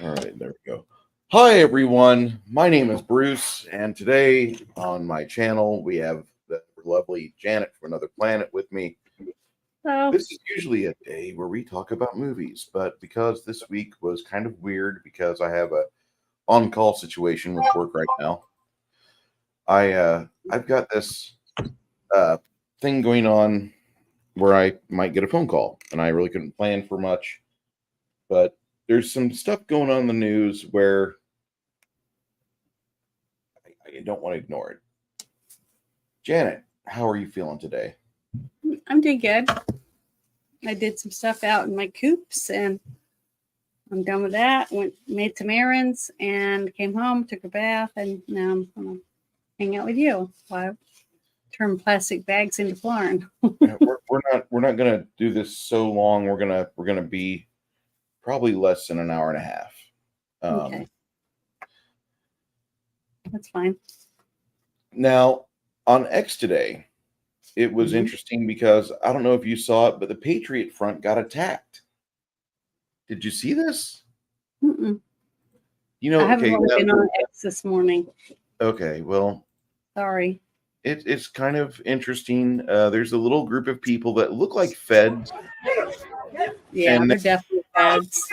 All right, there we go. Hi, everyone. My name is Bruce, and today on my channel we have the lovely Janet from another planet with me. So, This is usually a day where we talk about movies, but because this week was kind of weird because I have a on-call situation with work right now, I've got this uh, thing going on where I might get a phone call, and I really couldn't plan for much, but there's some stuff going on in the news where I don't want to ignore it. Janet, how are you feeling today? I'm doing good. I did some stuff out in my coops and I'm done with that. Made some errands and came home, took a bath, and now I'm gonna hang out with you while I turn plastic bags into Flarn. We're not gonna do this so long. We're gonna be probably less than an hour and a half. Okay. That's fine. Now on X today, it was Mhm. interesting because I don't know if you saw it, but the Patriot Front got attacked. Did you see this? Mm-mm. You I know, haven't okay, really been on X this morning. okay. Well, Sorry. it's kind of interesting. There's a little group of people that look like feds, Yeah, and they're definitely feds.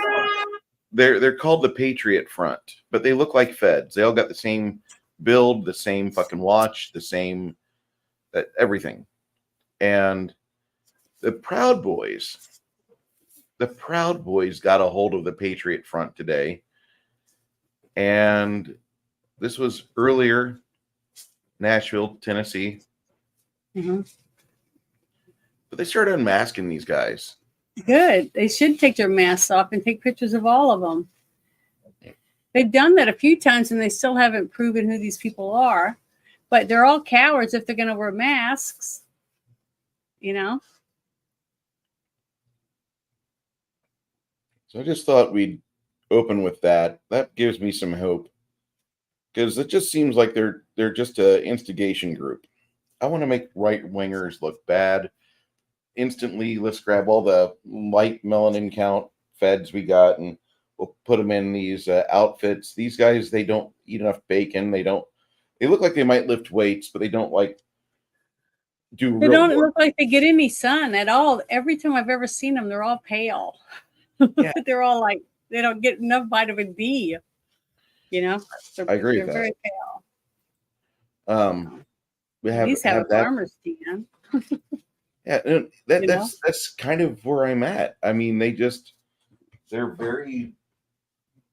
they're called the Patriot Front, but they look like feds. They all got the same build, the same fucking watch, the same everything. And the Proud Boys, the Proud Boys got a hold of the Patriot Front today, and this was earlier, Nashville, Tennessee. hmm But they started unmasking these guys. Good. They should take their masks off and take pictures of all of them. They've done that a few times and they still haven't proven who these people are. But they're all cowards if they're going to wear masks, you know? So I just thought we'd open with that. That gives me some hope because it just seems like they're just an instigation group. I want to make right wingers look bad. Instantly, let's grab all the light melanin count feds we got and we'll put them in these outfits. These guys, they don't eat enough bacon. They look like they might lift weights, but they don't like do They real don't work. look like they get any sun at all. Every time I've ever seen them, they're all pale. Yeah, They're all like, they don't get enough vitamin D, you know? I agree They're with very that. pale. We At have least have a that. farmer's tan, Yeah, and that you know? that's kind of where I'm at. I mean, they're very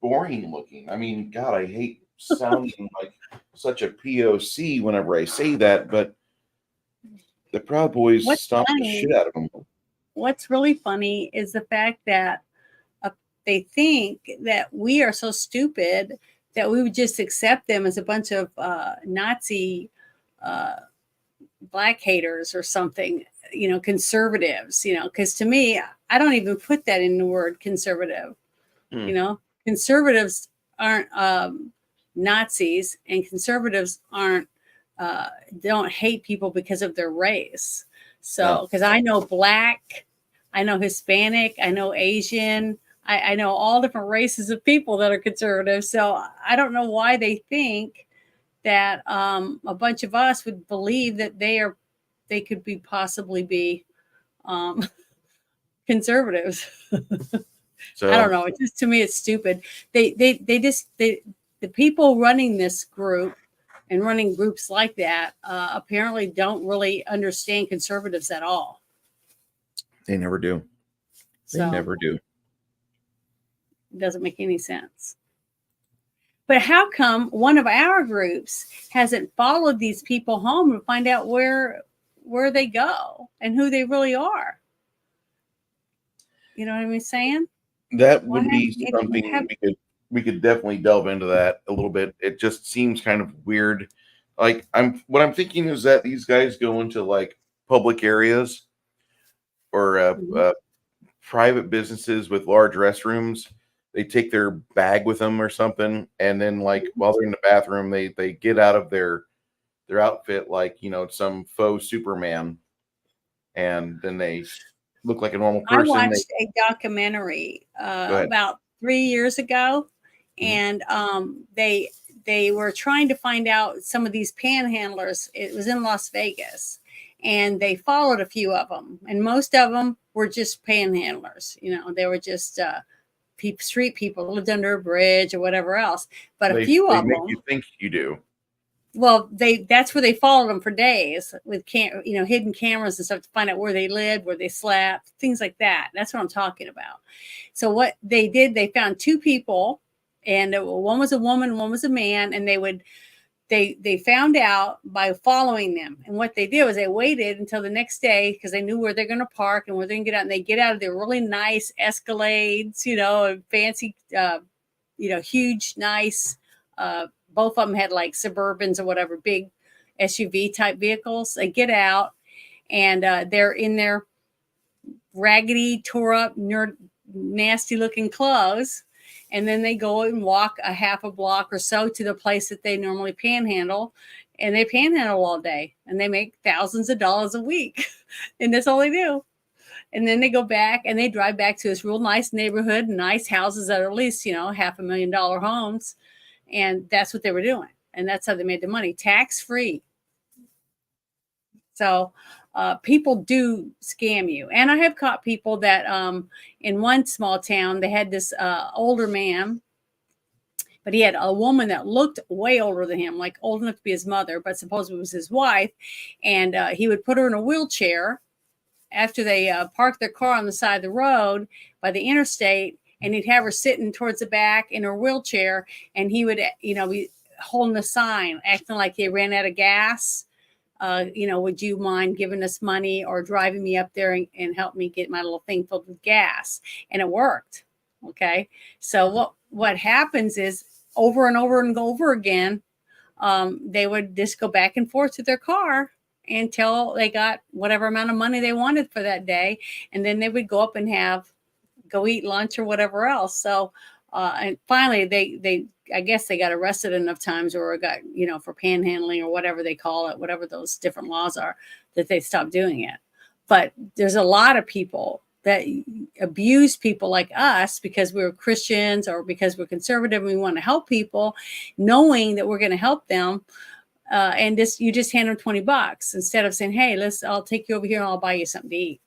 boring looking. I mean, God, I hate sounding like such a POC whenever I say that, but the Proud Boys What's stomped the shit funny, out of them. what's really funny is the fact that they think that we are so stupid that we would just accept them as a bunch of Nazi uh, black haters or something, conservatives, because to me, I don't even put that in the word conservative. Hmm. Conservatives aren't Nazis, and conservatives aren't don't hate people because of their race. No, So, because I know black, I know Hispanic, I know Asian, I know all different races of people that are conservative. So I don't know why they think that a bunch of us would believe that they could be possibly be um, conservatives. I don't so know. It's just, to me, it's stupid. The people running this group and running groups like that apparently don't really understand conservatives at all. they never do. They So never do. it doesn't make any sense. But how come one of our groups hasn't followed these people home to find out where they go and who they really are? You know what I'm saying? That Why would be have something we could definitely delve into that a little bit. It just seems kind of weird. Like what I'm thinking is that these guys go into like public areas or Mhm. private businesses with large restrooms. They take their bag with them or something, and then like while they're in the bathroom, they get out of their outfit like some faux Superman, and then they look like a normal I person. They watched a documentary go ahead. about 3 years ago, and they were trying to find out some of these panhandlers. It was in Las Vegas, and they followed a few of them, and most of them were just panhandlers. They were just street people that lived under a bridge or whatever else. But a few of make them, you think you do. well, that's where they followed them for days with hidden cameras and stuff to find out where they lived, where they slept, things like that. That's what I'm talking about. So what they did, they found two people, and one was a woman, one was a man, and they found out by following them. And what they did was they waited until the next day because they knew where they're going to park and where they're going to get out. And they get out of their really nice Escalades, and fancy, huge, nice. Both of them had like Suburbans or whatever, big SUV type vehicles. They get out, and they're in their raggedy, tore up, nasty looking clothes. And then they go and walk a half a block or so to the place that they normally panhandle. And they panhandle all day, and they make thousands of dollars a week. And that's all they do. And then they go back and they drive back to this real nice neighborhood, nice houses that are at least, $500,000 homes. And that's what they were doing. And that's how they made the money, tax free. So people do scam you. And I have caught people that in one small town, they had this older man, but he had a woman that looked way older than him, like old enough to be his mother, but supposedly was his wife. And he would put her in a wheelchair after they parked their car on the side of the road by the interstate. And he'd have her sitting towards the back in her wheelchair, and he would, be holding a sign, acting like they ran out of gas. Would you mind giving us money or driving me up there and help me get my little thing filled with gas? And it worked. Okay. So what happens is over and over and over again, they would just go back and forth to their car until they got whatever amount of money they wanted for that day. And then they would go up and go eat lunch or whatever else. So, and finally I guess they got arrested enough times or got, for panhandling or whatever they call it, whatever those different laws are, that they stopped doing it. But there's a lot of people that abuse people like us because we're Christians or because we're conservative and we want to help people, knowing that we're going to help them. And you just hand them $20 instead of saying, hey, I'll take you over here and I'll buy you something to eat,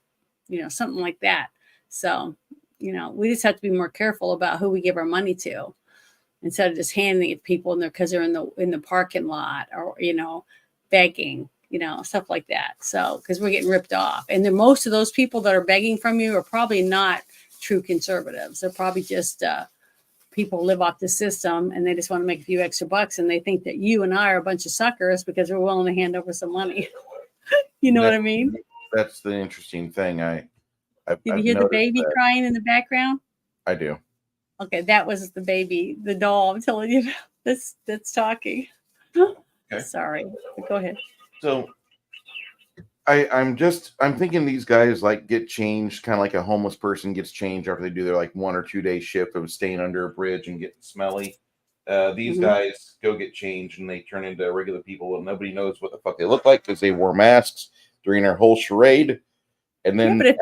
something like that. So, we just have to be more careful about who we give our money to instead of just handing it to people because they're in the parking lot or, begging, stuff like that. So, because we're getting ripped off. And then most of those people that are begging from you are probably not true conservatives. They're probably just people who live off the system and they just want to make a few extra bucks. And they think that you and I are a bunch of suckers because we're willing to hand over some money. You know what I mean? That's the interesting thing. Did you hear the baby crying in the background? I do. Okay, that was the baby, the doll I'm telling you about that's talking. Okay. Sorry. Go ahead. So I'm thinking these guys like get changed, kind of like a homeless person gets changed after they do their like 1 or 2 day shift of staying under a bridge and getting smelly. These guys go get changed and they turn into regular people and nobody knows what the fuck they look like because they wore masks during their whole charade. And then, but if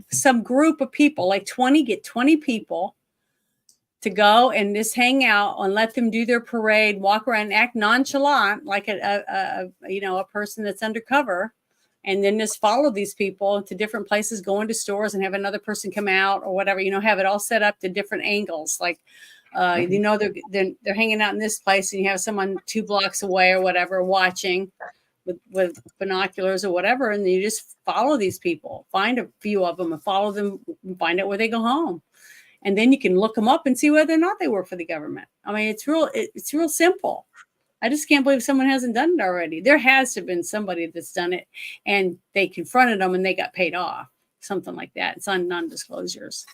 some group of people, like 20 people to go and just hang out and let them do their parade, walk around, and act nonchalant, like a person that's undercover, and then just follow these people to different places, go into stores and have another person come out or whatever, have it all set up to different angles. Like, they're hanging out in this place and you have someone 2 blocks away or whatever, watching with binoculars or whatever, and you just follow these people, find a few of them and follow them and find out where they go home. And then you can look them up and see whether or not they work for the government. I mean, it's real simple. I just can't believe someone hasn't done it already. There has to have been somebody that's done it and they confronted them and they got paid off, something like that. It's on non-disclosures,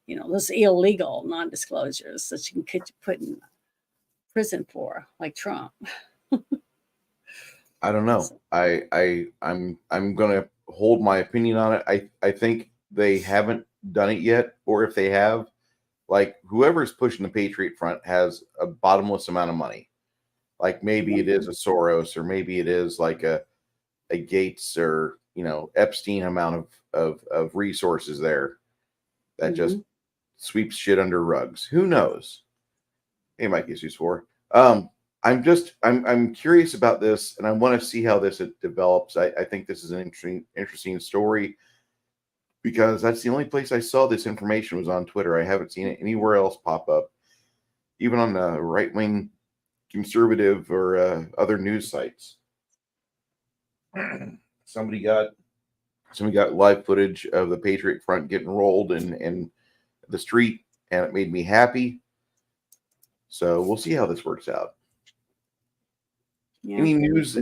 those illegal non-disclosures that you can put in prison for, like Trump. I don't know. I'm gonna hold my opinion on it. I think they haven't done it yet, or if they have, like whoever's pushing the Patriot Front has a bottomless amount of money. Like maybe it is a Soros, or maybe it is like a Gates or Epstein amount of resources there that just sweeps shit under rugs. Who knows? Hey, Mike, Jesus 4. I'm curious about this, and I want to see how this develops. I think this is an interesting story because that's the only place I saw this information was on Twitter. I haven't seen it anywhere else pop up, even on the right wing conservative or other news sites. Somebody got live footage of the Patriot Front getting rolled in the street, and it made me happy. So we'll see how this works out. Yeah. Any news? Do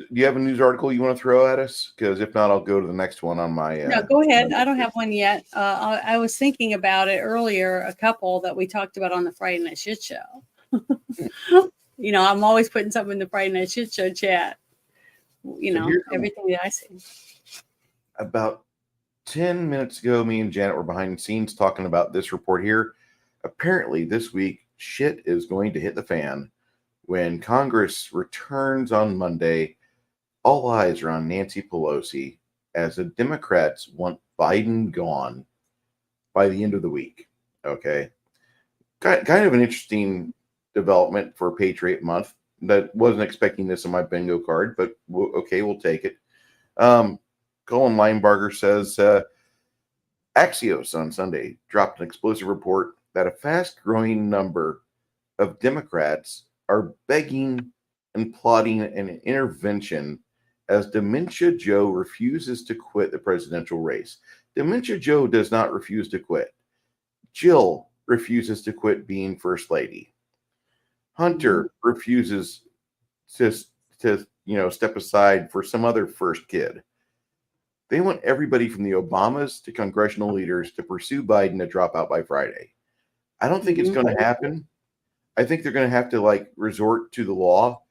you have a news article you want to throw at us? Because if not, I'll go to the next one on my. No, go ahead. I don't have one yet. I was thinking about it earlier. A couple that we talked about on the Friday Night Shit Show. I'm always putting something in the Friday Night Shit Show chat. Everything that I see. About 10 minutes ago, me and Janet were behind the scenes talking about this report here. Apparently, this week, shit is going to hit the fan. When Congress returns on Monday, all eyes are on Nancy Pelosi as the Democrats want Biden gone by the end of the week. Okay. Kind of an interesting development for Patriot Month. That wasn't expecting this on my bingo card, but okay, we'll take it. Colin Linebarger says Axios on Sunday dropped an explosive report that a fast-growing number of Democrats are begging and plotting an intervention as Dementia Joe refuses to quit the presidential race. Dementia Joe does not refuse to quit. Jill refuses to quit being first lady. Hunter refuses to step aside for some other first kid. They want everybody from the Obamas to congressional leaders to pursue Biden to drop out by Friday. I don't think it's going to happen. I think they're going to have to resort to the law.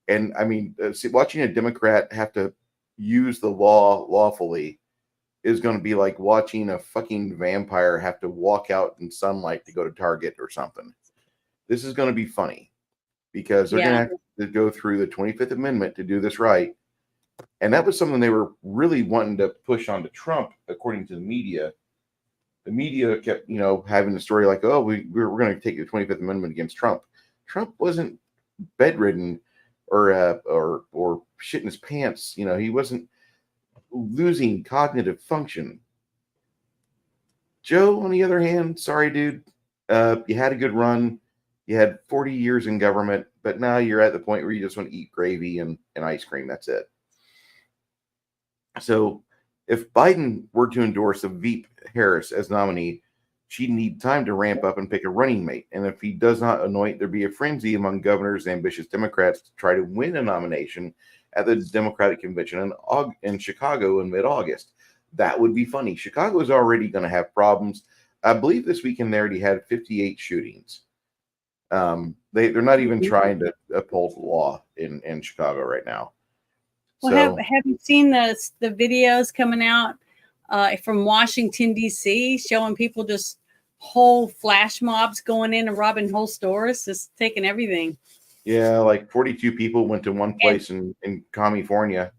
And I mean, watching a Democrat have to use the law lawfully is going to be like watching a fucking vampire have to walk out in sunlight to go to Target or something. This is going to be funny because they're going to have to go through the 25th Amendment to do this right. And that was something they were really wanting to push onto Trump, according to the media. The media kept, having the story like, oh, we're going to take the 25th Amendment against Trump. Trump wasn't bedridden or shitting his pants. He wasn't losing cognitive function. Joe, on the other hand, sorry, dude, you had a good run. You had 40 years in government, but now you're at the point where you just want to eat gravy and ice cream. That's it. So if Biden were to endorse a Veep Harris as nominee, she'd need time to ramp up and pick a running mate. And if he does not anoint, there'd be a frenzy among governors and ambitious Democrats to try to win a nomination at the Democratic Convention in Chicago in mid-August. That would be funny. Chicago is already going to have problems. I believe this weekend they already had 58 shootings. They're not even trying to uphold the law in Chicago right now. Well, have you seen the videos coming out from Washington, D.C., showing people just whole flash mobs going in and robbing whole stores, just taking everything? Yeah, like 42 people went to one place in California.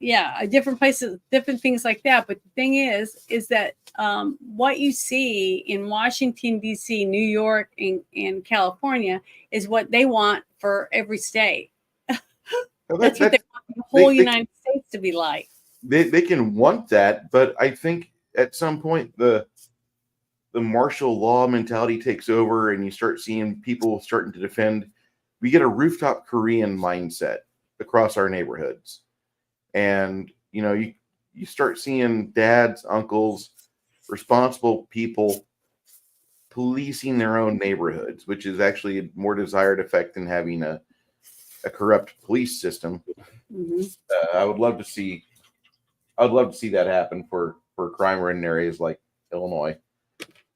Yeah, different places, different things like that. But the thing is that what you see in Washington, D.C., New York, and California is what they want for every state. That's what they want the whole United States to be like. They can want that, but I think at some point the martial law mentality takes over and you start seeing people starting to defend. We get a rooftop Korean mindset across our neighborhoods. And, you start seeing dads, uncles, responsible people policing their own neighborhoods, which is actually a more desired effect than having a corrupt police system. Mm-hmm. I would love to see that happen for crime-ridden areas like Illinois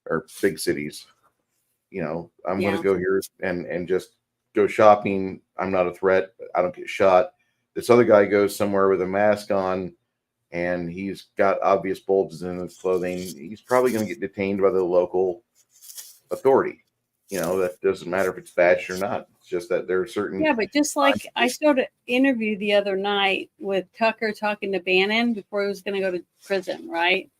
or big cities. I'm going to go here and just go shopping. I'm not a threat. I don't get shot. This other guy goes somewhere with a mask on and he's got obvious bulges in his clothing. He's probably going to get detained by the local authority. That doesn't matter if it's badged or not. It's just that there are certain. Yeah, but just like I showed an interview the other night with Tucker talking to Bannon before he was going to go to prison, right?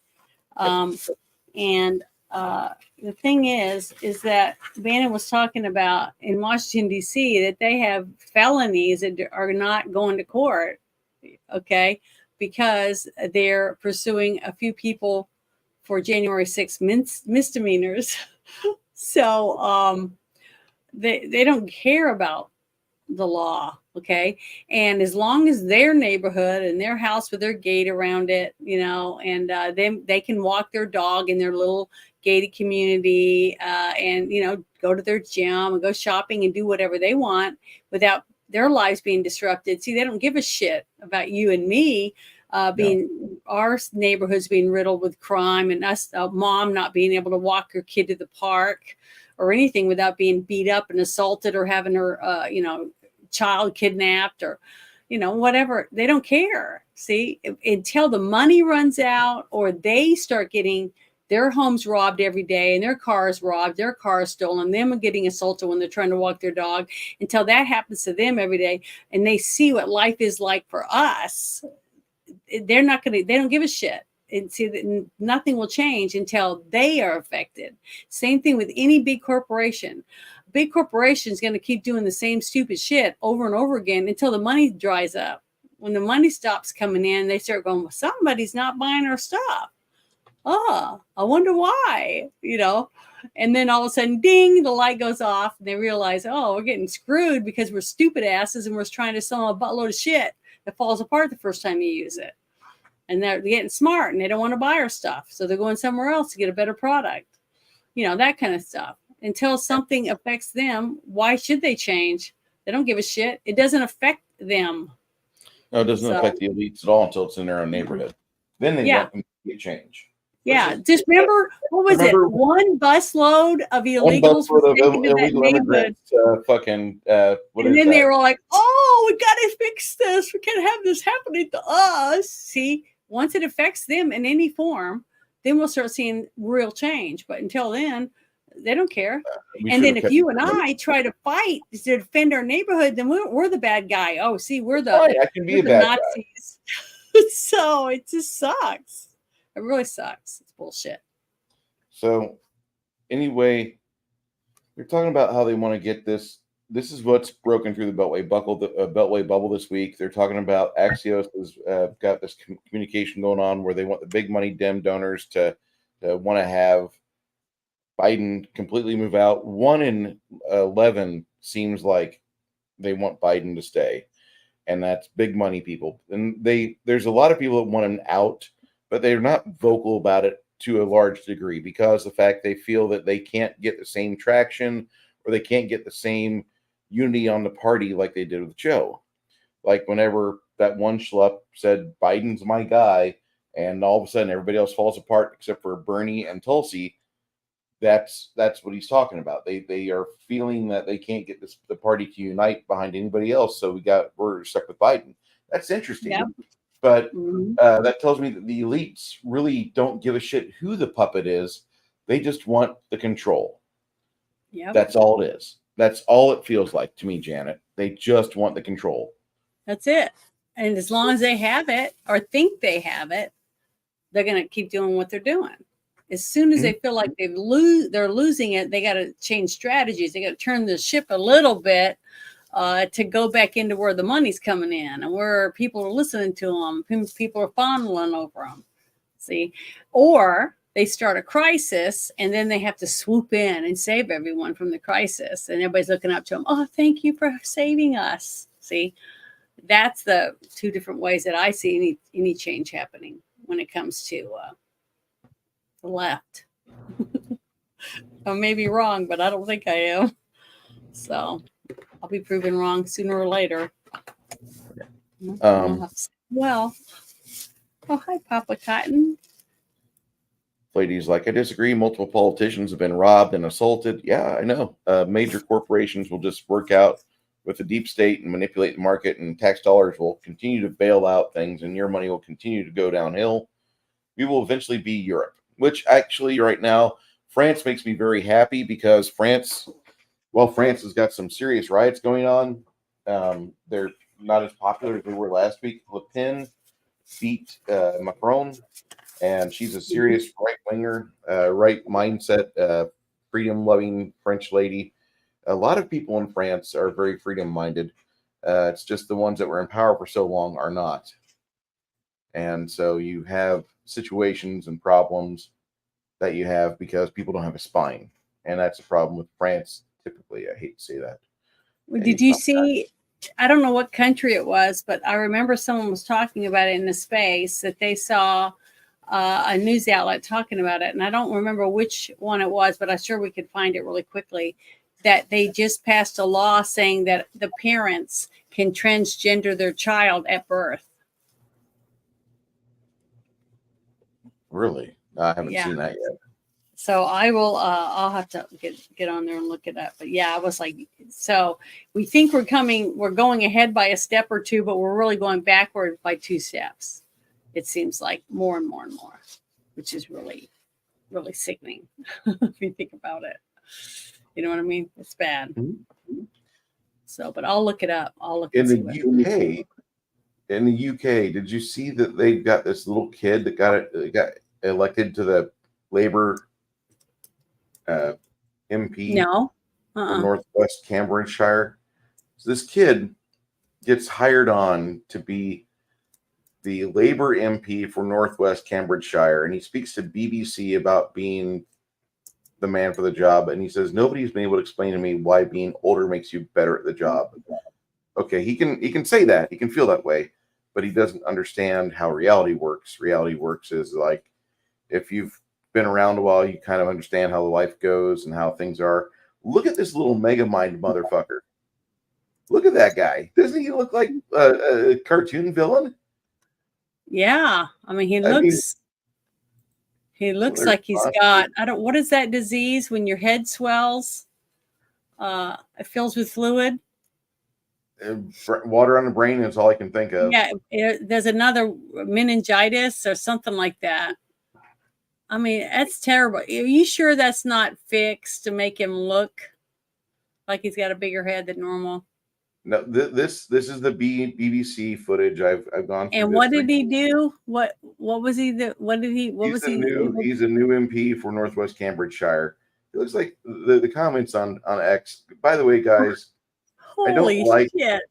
And the thing is that Bannon was talking about in Washington, D.C., that they have felonies that are not going to court, okay, because they're pursuing a few people for January 6th misdemeanors. So they don't care about the law, okay? And as long as their neighborhood and their house with their gate around it, and then they can walk their dog in their little gated community, and go to their gym and go shopping and do whatever they want without their lives being disrupted. See, they don't give a shit about you and me our neighborhoods being riddled with crime, and us, mom not being able to walk her kid to the park or anything without being beat up and assaulted, or having her child kidnapped, or whatever. They don't care. See, until the money runs out, or they start getting their homes robbed every day, and their cars robbed, their cars stolen, them getting assaulted when they're trying to walk their dog, until that happens to them every day, and they see what life is like for us, they don't give a shit. And see that nothing will change until they are affected. Same thing with any big corporation. Big corporation is going to keep doing the same stupid shit over and over again until the money dries up. When the money stops coming in, they start going, well, somebody's not buying our stuff. Oh, I wonder why, and then all of a sudden, ding, the light goes off, and they realize, oh, we're getting screwed because we're stupid asses and we're trying to sell them a buttload of shit that falls apart the first time you use it. And they're getting smart, and they don't want to buy our stuff, so they're going somewhere else to get a better product, that kind of stuff. Until something affects them, why should they change? They don't give a shit. It doesn't affect them. No, it doesn't affect the elites at all until it's in their own neighborhood. Then they want to get change. Yeah, just remember, what was it? One busload of illegals was taken to that neighborhood. And then they were like, oh, we got to fix this. We can't have this happening to us. See, once it affects them in any form, then we'll start seeing real change. But until then, they don't care. And then if you and I try to fight to defend our neighborhood, then we're the bad guy. Oh, see, we're the Nazis. So it just sucks. It really sucks. It's bullshit. So anyway, they're talking about how they want to get this. This is what's broken through the Beltway bubble this week. They're talking about Axios has got this communication going on where they want the big money Dem donors to want to have Biden completely move out. 1 in 11 seems like they want Biden to stay, and that's big money people. And there's a lot of people that want him out, but they're not vocal about it to a large degree because the fact they feel that they can't get the same traction or they can't get the same unity on the party like they did with Joe. Like whenever that one schlup said, Biden's my guy, and all of a sudden everybody else falls apart except for Bernie and Tulsi, that's what he's talking about. They are feeling that they can't get the party to unite behind anybody else, so we're stuck with Biden. That's interesting. Yep. But that tells me that the elites really don't give a shit who the puppet is. They just want the control. Yeah, that's all it is. That's all it feels like to me, Janet. They just want the control. That's it. And as long as they have it or think they have it, they're going to keep doing what they're doing. As soon as they feel like they're losing it, they got to change strategies. They got to turn the ship a little bit to go back into where the money's coming in and where people are listening to them, people are fondling over them. See, or they start a crisis and then they have to swoop in and save everyone from the crisis, and everybody's looking up to them. Oh, thank you for saving us. See, that's the two different ways that I see any change happening when it comes to the left. I may be wrong, but I don't think I am. So I'll be proven wrong sooner or later. Well, oh, hi, Papa Cotton. Lady's like, I disagree. Multiple politicians have been robbed and assaulted. Yeah, I know. Major corporations will just work out with the deep state and manipulate the market, and tax dollars will continue to bail out things, and your money will continue to go downhill. We will eventually be Europe, which actually right now, France makes me very happy because France has got some serious riots going on. They're not as popular as they were last week. Le Pen beat Macron, and she's a serious right winger, right mindset, freedom loving French lady. A lot of people in France are very freedom minded. It's just the ones that were in power for so long are not. And so you have situations and problems that you have because people don't have a spine. And that's a problem with France typically. I hate to say that. Did you see? I don't know what country it was, but I remember someone was talking about it in the space that they saw a news outlet talking about it. And I don't remember which one it was, but I'm sure we could find it really quickly. That they just passed a law saying that the parents can transgender their child at birth. Really? I haven't seen that yet. So I will. I'll have to get on there and look it up. But yeah, I was like, so we think we're going ahead by a step or two, but we're really going backward by 2 steps. It seems like more and more and more, which is really, really sickening if you think about it. You know what I mean? It's bad. Mm-hmm. So, but I'll look it up. I'll look in the UK. In the UK, did you see that they've got this little kid that got elected to the Labour MP? No. In Northwest Cambridgeshire. So this kid gets hired on to be the Labour MP for Northwest Cambridgeshire, and he speaks to BBC about being the man for the job, and he says nobody's been able to explain to me why being older makes you better at the job. Okay, he can say that, he can feel that way, but he doesn't understand how reality works. Reality works is like, if you've been around a while, you kind of understand how the life goes and how things are. Look at this little mega mind motherfucker. Look at that guy. Doesn't he look like a cartoon villain? Yeah, I mean, he looks like he's got, what is that disease when your head swells? It fills with fluid. Water on the brain is all I can think of. Yeah, there's another meningitis or something like that. I mean, that's terrible. Are you sure that's not fixed to make him look like he's got a bigger head than normal? No, this is the BBC footage I've gone through. And what did he do? What was he? He's a new MP for Northwest Cambridgeshire. It looks like the comments on X. By the way, guys, holy shit!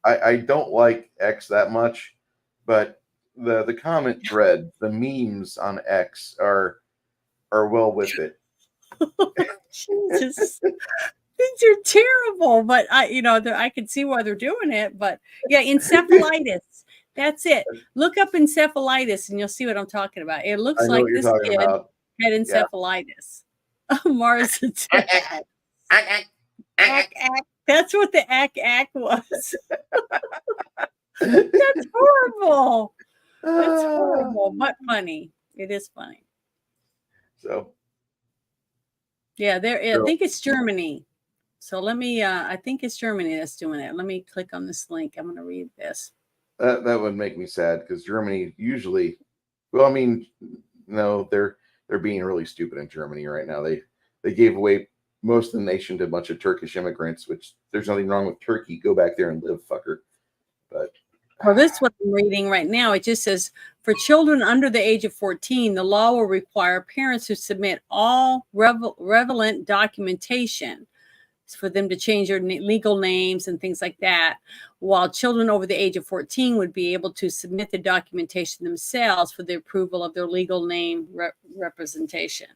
I don't like X that much, but the comment thread, the memes on X are well with it. Jesus. These are terrible, but I can see why they're doing it. But yeah, encephalitis. That's it. Look up encephalitis and you'll see what I'm talking about. It looks like this kid had encephalitis. Yeah. Mars attack. That's what the ack was. That's horrible. That's horrible, but funny. It is funny. So. Yeah, I think it's Germany. So let me, I think it's Germany that's doing it. Let me click on this link. I'm going to read this. That would make me sad because Germany usually, well, I mean, no, they're being really stupid in Germany right now. They gave away most of the nation to a bunch of Turkish immigrants, which there's nothing wrong with Turkey. Go back there and live, fucker. But well, this is what I'm reading right now. It just says, for children under the age of 14, the law will require parents to submit all relevant documentation for them to change their legal names and things like that, while children over the age of 14 would be able to submit the documentation themselves for the approval of their legal name representation.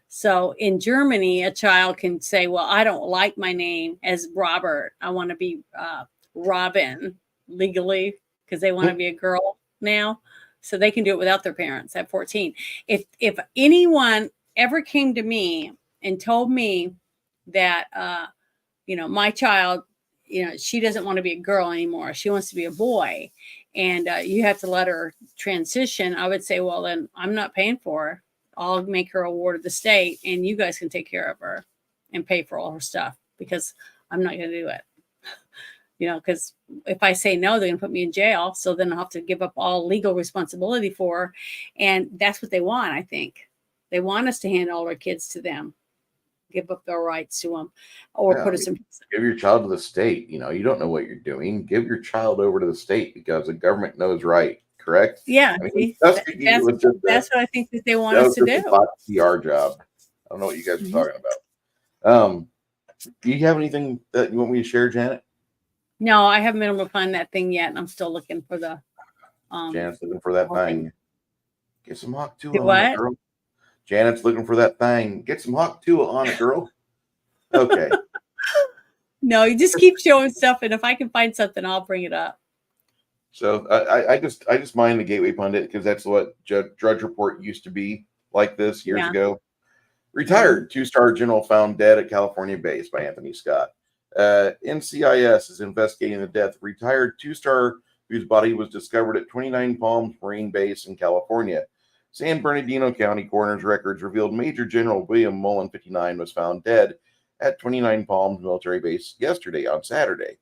So in Germany, a child can say, well, I don't like my name as Robert. I want to be Robin legally because they want to be a girl now. So they can do it without their parents at 14. If anyone ever came to me and told me that, my child, she doesn't want to be a girl anymore. She wants to be a boy. And you have to let her transition. I would say, well, then I'm not paying for her. I'll make her a ward of the state and you guys can take care of her and pay for all her stuff because I'm not going to do it. Because if I say no, they're going to put me in jail. So then I'll have to give up all legal responsibility for her. And that's what they want, I think. They want us to hand all our kids to them, give up their rights to them, or put us in prison. Give your child to the state. You don't know what you're doing. Give your child over to the state because the government knows right. correct? Yeah, I mean, see, Tuskegee was just that's what I think that they want that us was to just do. a bot PR job. I don't know what you guys are Mhm. talking about. Do you have anything that you want me to share, Janet? No, I haven't been able to find that thing yet, and I'm still looking for the Janet's looking for that whole thing. thing. Get some Hawk Do Tua on it, what? girl. Janet's looking for that thing. Get some Hawk Tua on it, girl. Okay. No, you just keep showing stuff, and if I can find something, I'll bring it up. So I just mind the Gateway Pundit because that's what Drudge Report used to be like this years Yeah. ago. Retired two-star general found dead at California base by Anthony Scott. NCIS is investigating the death of retired two-star whose body was discovered at 29 Palms Marine Base in California. San Bernardino County coroner's records revealed Major General William Mullen, 59, was found dead at 29 Palms Military Base yesterday on Saturday.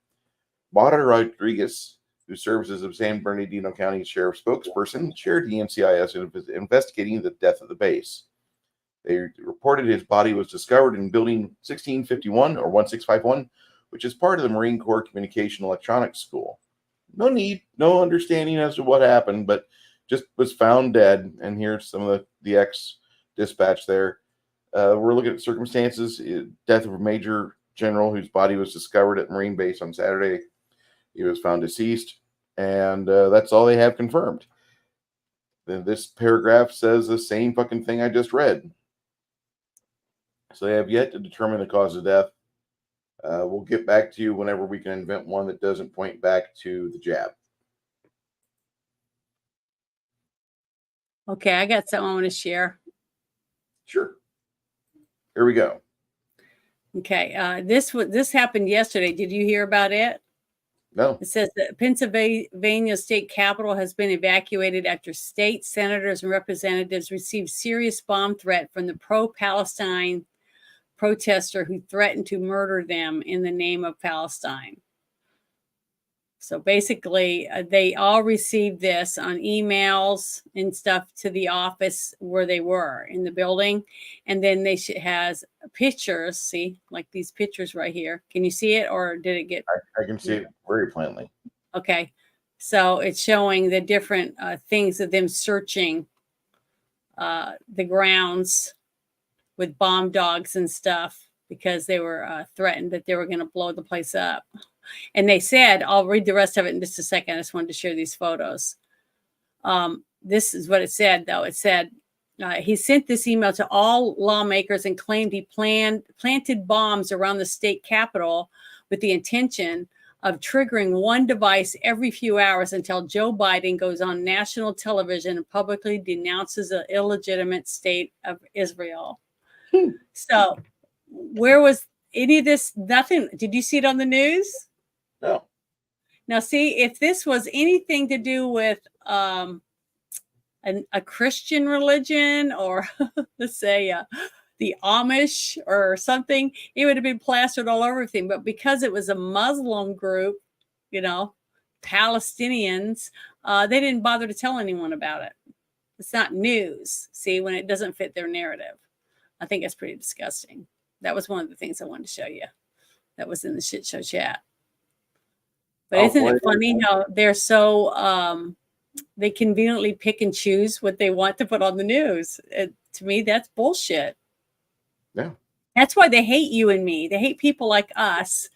Mara Rodriguez, who serves as a San Bernardino County Sheriff's spokesperson, shared the NCIS investigating the death of the base. They reported his body was discovered in Building 1651 or 1651, which is part of the Marine Corps Communication Electronics School. No understanding as to what happened, but just was found dead. And here's some of the ex-dispatch there. We're looking at circumstances. Death of a major general whose body was discovered at Marine Base on Saturday. He was found deceased, and that's all they have confirmed. Then this paragraph says the same fucking thing I just read. So they have yet to determine the cause of death. We'll get back to you whenever we can invent one that doesn't point back to the jab. Okay, I got something I want to share. Sure. Here we go. Okay, this happened yesterday. Did you hear about it? No. It says that Pennsylvania state capitol has been evacuated after state senators and representatives received serious bomb threat from the pro-Palestine protester who threatened to murder them in the name of Palestine. So basically, they all received this on emails and stuff to the office where they were in the building. And then has pictures, see, like these pictures right here. Can you see it, or did it get? I can see it very plainly. Okay. So it's showing the different things of them searching the grounds with bomb dogs and stuff because they were threatened that they were going to blow the place up. And they said, I'll read the rest of it in just a second. I just wanted to share these photos. This is what it said, though. It said, he sent this email to all lawmakers and claimed he planted bombs around the state capitol with the intention of triggering one device every few hours until Joe Biden goes on national television and publicly denounces the illegitimate state of Israel. So where was any of this? Nothing. Did you see it on the news? No. Now, see, if this was anything to do with a Christian religion or let's say the Amish or something, it would have been plastered all over everything. But because it was a Muslim group, Palestinians, they didn't bother to tell anyone about it. It's not news, see, when it doesn't fit their narrative. I think that's pretty disgusting. That was one of the things I wanted to show you. That was in the shit show chat. But isn't it funny how they're so they conveniently pick and choose what they want to put on the news? To me, that's bullshit. Yeah. That's why they hate you and me. They hate people like us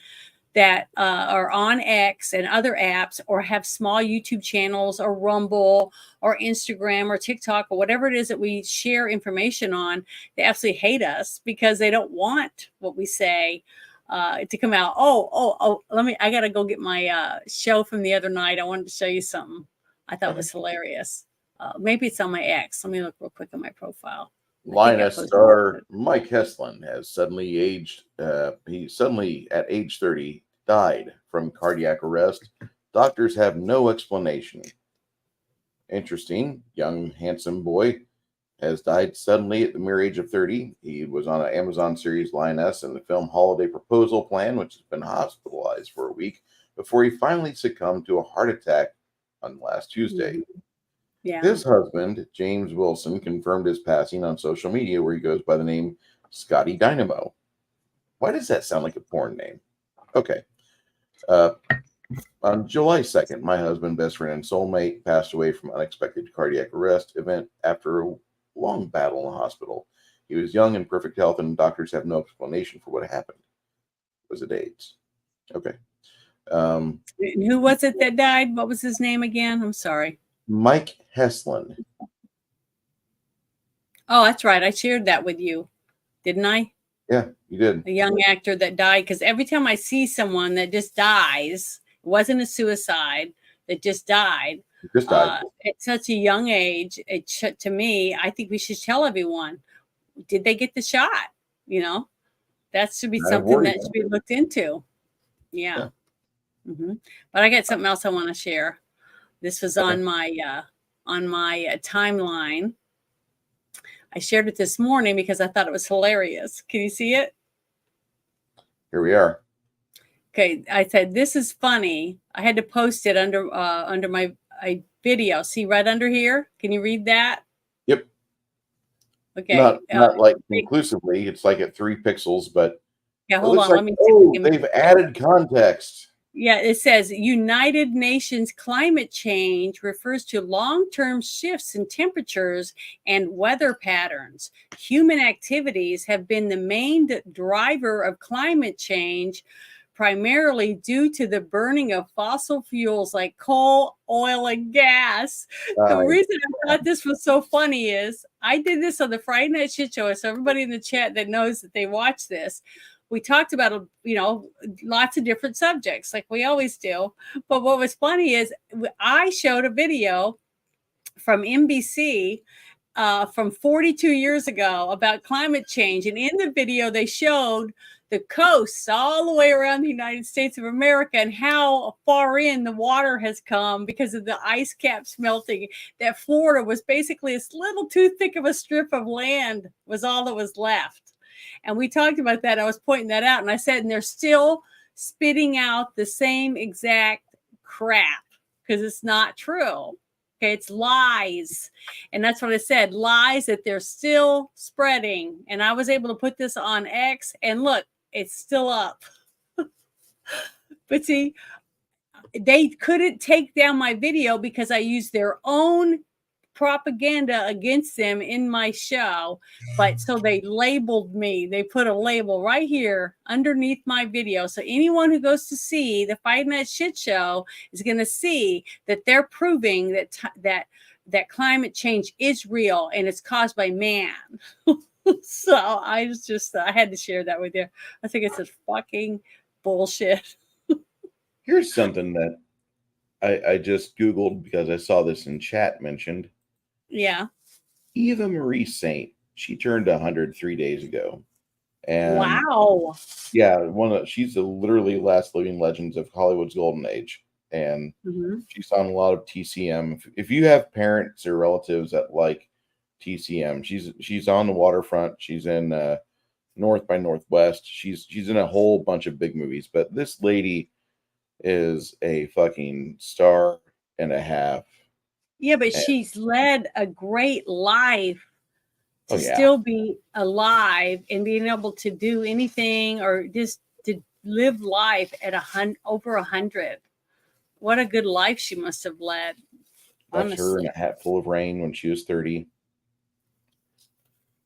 that are on X and other apps or have small YouTube channels or Rumble or Instagram or TikTok or whatever it is that we share information on. They absolutely hate us because they don't want what we say to come out. I got to go get my show from the other night. I wanted to show you something I thought was hilarious. Maybe it's on my X. Let me look real quick on my profile. Lioness star Mike Heslin has suddenly aged. He suddenly, at age 30, died from cardiac arrest. Doctors have no explanation. Interesting. Young, handsome boy has died suddenly at the mere age of 30. He was on an Amazon series Lioness and the film Holiday Proposal Plan, which has been hospitalized for a week before he finally succumbed to a heart attack on last Tuesday. Mm-hmm. Yeah. His husband, James Wilson, confirmed his passing on social media where he goes by the name Scotty Dynamo. Why does that sound like a porn name? Okay. On July 2nd, my husband, best friend, and soulmate passed away from unexpected cardiac arrest event after a long battle in the hospital. He was young and perfect health, and doctors have no explanation for what happened. Was it AIDS? Okay. And who was it that died? What was his name again? I'm sorry. Mike Heslin. Oh, that's right. I shared that with you, didn't I? Yeah, you did. A young actor that died. Because every time I see someone that just dies, it wasn't a suicide, that just died. He just died. At such a young age, to me, I think we should tell everyone, did they get the shot? You know, that should be something that should be looked into. Yeah. Mm-hmm. But I got something else I want to share. This was on my timeline. I shared it this morning because I thought it was hilarious. Can you see it? Here we are. Okay, I said this is funny. I had to post it under my video. See right under here. Can you read that? Yep. Okay. Not like conclusively. It's like at 3 pixels, but yeah. Hold on. Like, let me. Oh, they've added context. Yeah, it says United Nations climate change refers to long-term shifts in temperatures and weather patterns. Human activities have been the main driver of climate change, primarily due to the burning of fossil fuels like coal, oil, and gas. The reason I thought this was so funny is I did this on the Friday Night Shit Show. So everybody in the chat that knows that they watch this, we talked about, lots of different subjects like we always do. But what was funny is I showed a video from NBC from 42 years ago about climate change. And in the video, they showed the coasts all the way around the United States of America and how far in the water has come because of the ice caps melting. That Florida was basically a little too thick of a strip of land was all that was left. And we talked about that. I was pointing that out. And I said, and they're still spitting out the same exact crap because it's not true. Okay, it's lies. And that's what I said, lies that they're still spreading. And I was able to put this on X and look, it's still up. But see, they couldn't take down my video because I used their own propaganda against them in my show. But so they labeled me. They put a label right here underneath my video. So anyone who goes to see the Fight Night Shit Show is going to see that they're proving that climate change is real and it's caused by man. So I had to share that with you. I think it's a fucking bullshit. Here's something that I just Googled because I saw this in chat mentioned. Yeah. Eva Marie Saint. She turned 100 3 days ago. And wow. Yeah, she's the literally last living legends of Hollywood's golden age. And she's on a lot of TCM. If you have parents or relatives that like TCM, she's on the waterfront. She's in North by Northwest. She's in a whole bunch of big movies. But this lady is a fucking star and a half. Yeah, but she's led a great life to still be alive and being able to do anything or just to live life at over 100. What a good life she must have led. That's her in A Hatful of Rain when she was 30.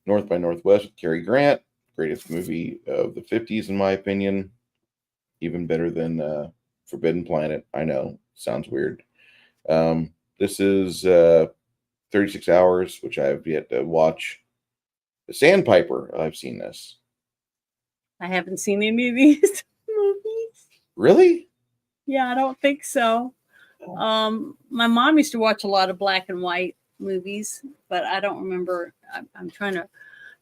North by Northwest with Cary Grant, greatest movie of the 50s in my opinion. Even better than Forbidden Planet. I know, sounds weird. This is 36 Hours, which I have yet to watch. The Sandpiper, I've seen this. I haven't seen any of these movies. Really? Yeah, I don't think so. My mom used to watch a lot of black and white movies, but I don't remember. I'm trying to.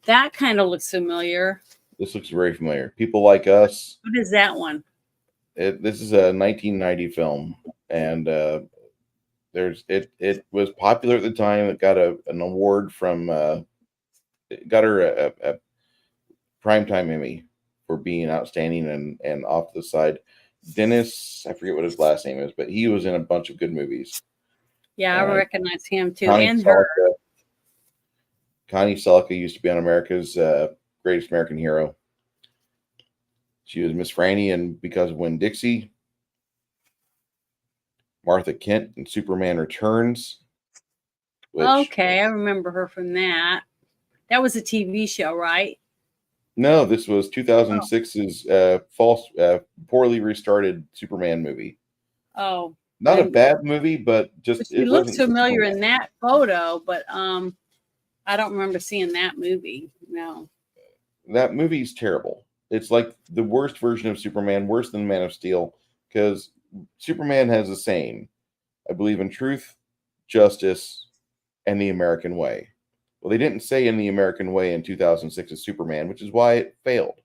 That kind of looks familiar. This looks very familiar. People Like Us. What is that one? This is a 1990 film, and it was popular at the time. It got an award from it got her a Primetime Emmy for being outstanding and off the side. Dennis, I forget what his last name is, but he was in a bunch of good movies. Yeah, I recognize him too, and her. Connie Sellecca used to be on America's Greatest American Hero. She was Miss Franny and Because of Winn-Dixie. Martha Kent in Superman Returns. Which, Okay, I remember her from that. That was a TV show, right? no, this was 2006's poorly restarted Superman movie. Oh, Not a bad movie, but just she it looks wasn't familiar Superman. in that photo, but I don't remember seeing that movie. No. That movie's terrible. It's like the worst version of Superman, worse than Man of Steel, because Superman has a saying: "I believe in truth, justice, and the American way." Well, they didn't say "in the American way" in 2006's Superman, which is why it failed.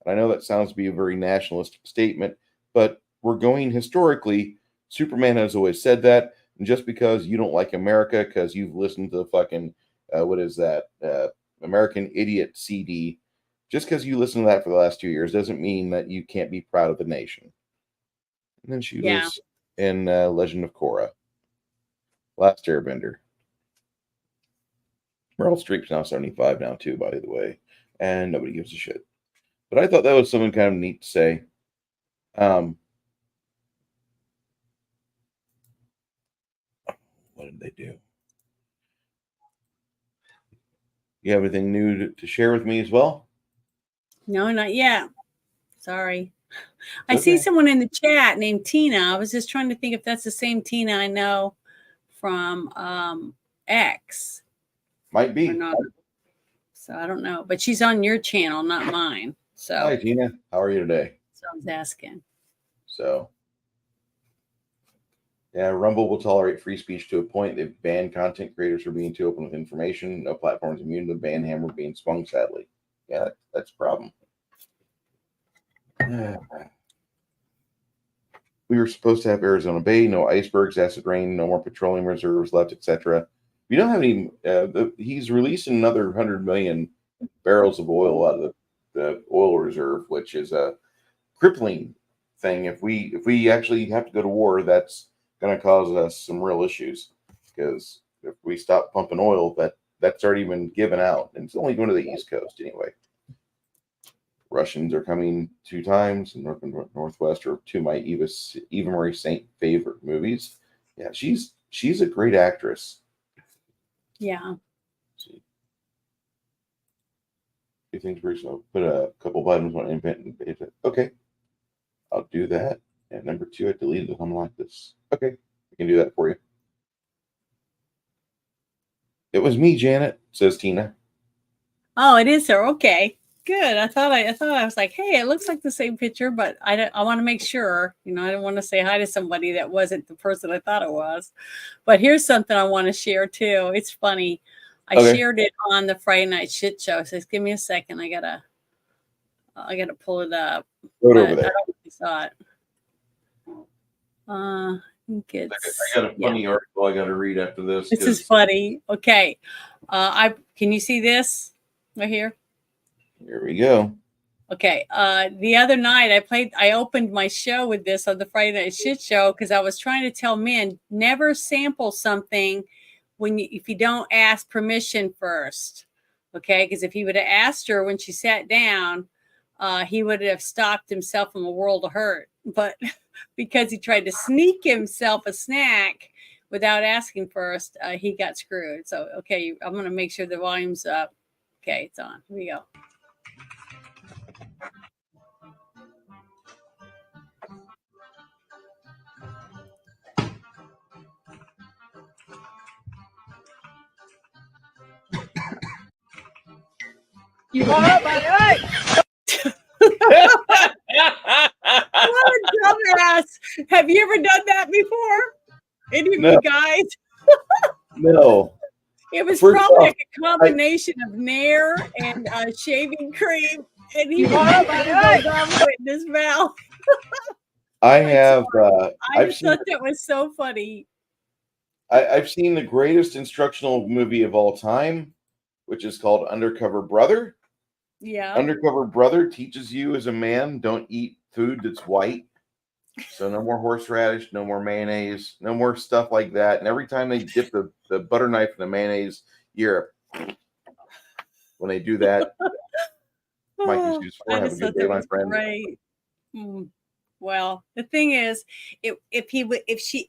And I know that sounds to be a very nationalist statement, but we're going historically. Superman has always said that, and just because you don't like America because you've listened to the fucking what is that American Idiot CD, just because you listen to that for the last 2 years doesn't mean that you can't be proud of the nation. And then she Yeah. was in Legend of Korra, Last Airbender. Meryl Streep's now 75 now too, by the way, and nobody gives a shit. But I thought that was something kind of neat to say. What did they do? You have anything new to share with me as well? No, not yet. Sorry. I Okay. see someone in the chat named Tina. I was just trying to think if that's the same Tina I know from X Might or be. not. So I don't know, but she's on your channel, not mine. So Hi, Tina. How are you today? So I was asking. So, yeah, Rumble will tolerate free speech to a point. They've banned content creators for being too open with information. No platform is immune to the ban hammer being swung, sadly. Yeah, that's a problem. We were supposed to have Arizona Bay, no icebergs, acid rain, no more petroleum reserves left, etc. We don't have any. He's releasing another 100 million barrels of oil out of the oil reserve, which is a crippling thing. If we actually have to go to war, that's going to cause us some real issues, because if we stop pumping oil, that's already been given out, and it's only going to the East Coast anyway. Russians are coming 2 times, and North and Northwest are 2 of my Eva Marie Saint favorite movies. Yeah, she's a great actress. Yeah. Two things, Bruce. I'll put a couple buttons on invent and beta. Okay, I'll do that. And number 2, I deleted it. Unlike this. Okay, I can do that for you. It was me, Janet, says Tina. Oh, it is her. Okay, good. I thought I was like, hey, it looks like the same picture, but I want to make sure. I didn't want to say hi to somebody that wasn't the person I thought it was. But here's something I want to share too. It's funny. I shared it on the Friday Night Shit Show. So just give me a second. I gotta pull it up. Right over there. I don't know if you saw it. I think it's. I got a funny article I got to read after this. This is funny. Okay, can you see this right here? Here we go. Okay. The other night I opened my show with this on the Friday Night Shit Show because I was trying to tell men never sample something if you don't ask permission first. Okay, because if he would have asked her when she sat down, he would have stopped himself from a world of hurt. But because he tried to sneak himself a snack without asking first, he got screwed. So, okay, I'm going to make sure the volume's up. Okay, it's on. Here we go. You are my what a dumbass. Have you ever done that before? Any of you guys? No. It was probably like a combination of Nair and shaving cream, and he was in his mouth. I have. I just thought that was so funny. I've seen the greatest instructional movie of all time, which is called Undercover Brother. Yeah. Undercover Brother teaches you as a man, don't eat food that's white. So no more horseradish, no more mayonnaise, no more stuff like that. And every time they dip the butter knife in the mayonnaise, you're when they do that. Mike is used for have a good day, my friend. Right. Well, the thing is, she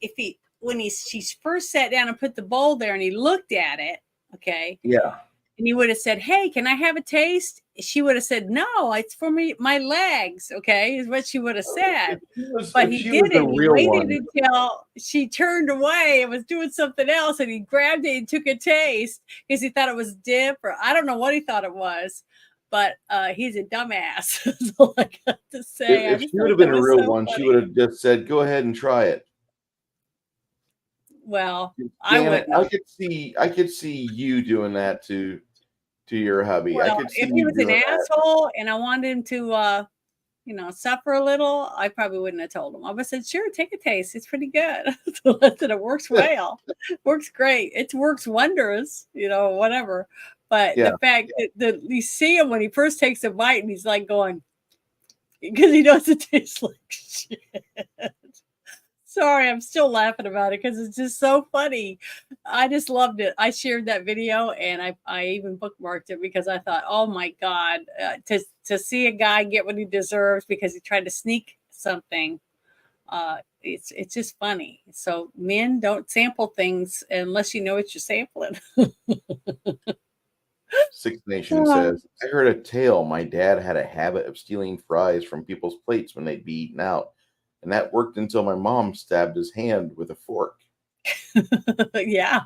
first sat down and put the bowl there and he looked at it, okay, Yeah. and he would have said, "Hey, can I have a taste?" She would have said, "No, it's for me, my legs." Okay, is what she would have said. But If he she was the didn't. He real waited one, until she turned away and was doing something else, and he grabbed it and took a taste because he thought it was dip, or I don't know what he thought it was. But he's a dumbass. That's all I got to say. I if just she would thought have been that a was real so one, she would funny. have just said, "Go ahead and try it." Well, I Janet, wouldn't have. I could see you doing that to your hubby. I Well, could see if he you was an doing that. asshole and I wanted him to, suffer a little, I probably wouldn't have told him. I would have said, "Sure, take a taste. It's pretty good." So I said, "It works well. Works great. It works wonders, whatever." But Yeah. the fact that you see him when he first takes a bite and he's like going, because he knows it tastes like shit. Sorry, I'm still laughing about it because it's just so funny. I just loved it. I shared that video and I even bookmarked it because I thought, oh my God, to see a guy get what he deserves because he tried to sneak something. It's just funny. So men don't sample things unless you know what you're sampling. Six Nation says, I heard a tale. My dad had a habit of stealing fries from people's plates when they'd be eaten out. And that worked until my mom stabbed his hand with a fork. Yeah.